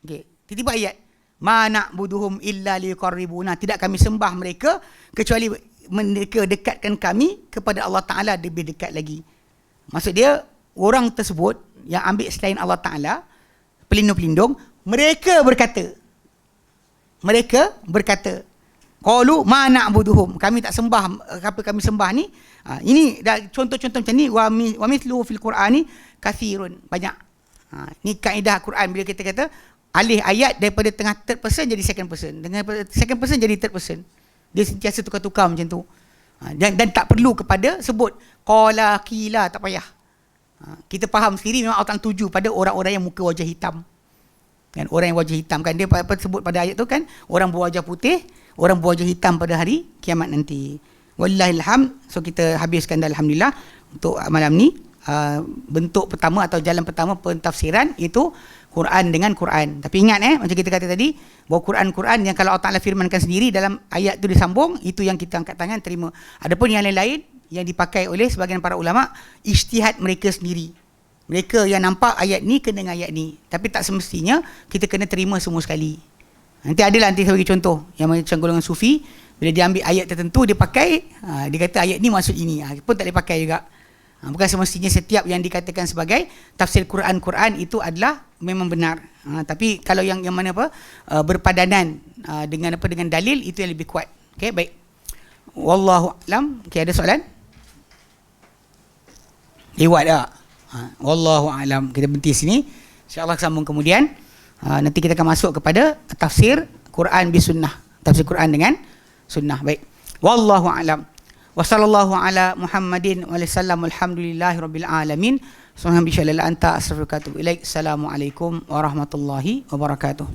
Okey, tiba-tiba ayat ma na'buduhum illa liyuqarribuna, tidak kami sembah mereka kecuali mereka dekatkan kami kepada Allah Ta'ala lebih dekat lagi. Maksud dia, orang tersebut yang ambil selain Allah Ta'ala pelindung-pelindung, mereka berkata qalu ma na'buduhum, kami tak sembah apa kami sembah ni. Ini dah contoh-contoh macam ni, wa mithluhu fil Qur'ani kathirun, banyak. Ni kaedah Quran, bila kita kata alih ayat daripada tengah third person jadi second person, dengan second person jadi third person, dia sentiasa tukar-tukar macam tu. Dan tak perlu kepada sebut qala qila, tak payah. Kita faham sendiri memang Allah tuju pada orang-orang yang muka wajah hitam. Kan, orang yang wajah hitam kan, dia apa sebut pada ayat tu kan, orang berwajah putih, orang berwajah hitam pada hari kiamat nanti. Wallahil hamd. So kita habiskan dah, alhamdulillah untuk malam ni. bentuk pertama atau jalan pertama pentafsiran itu Quran dengan Quran. Tapi ingat macam kita kata tadi, bahawa Quran yang kalau Allah Ta'ala firmankan sendiri dalam ayat tu disambung, itu yang kita angkat tangan terima. Adapun yang lain-lain yang dipakai oleh sebahagian para ulama, ijtihad mereka sendiri. Mereka yang nampak ayat ni kena dengan ayat ni. Tapi tak semestinya kita kena terima semua sekali. Nanti saya bagi contoh yang macam golongan sufi, bila dia ambil ayat tertentu dia pakai, dia kata ayat ni maksud ini, pun tak boleh pakai juga. Bukan semestinya setiap yang dikatakan sebagai tafsir Quran itu adalah memang benar. Tapi kalau yang mana berpadanan dengan dalil, itu yang lebih kuat. Okey, baik. Wallahu a'lam. Okey, ada soalan? Lewat tak? Wallahu a'lam. Kita berhenti sini. InsyaAllah sambung kemudian. Nanti kita akan masuk kepada tafsir Quran bi sunnah. Tafsir Quran dengan sunnah. Baik. Wallahu a'lam. Wa sallallahu ala Muhammadin wa sallam alhamdulillahi rabbil alamin. Subhanallah anta astaghfiruka wa atubu ilaik. Assalamualaikum warahmatullahi wabarakatuh.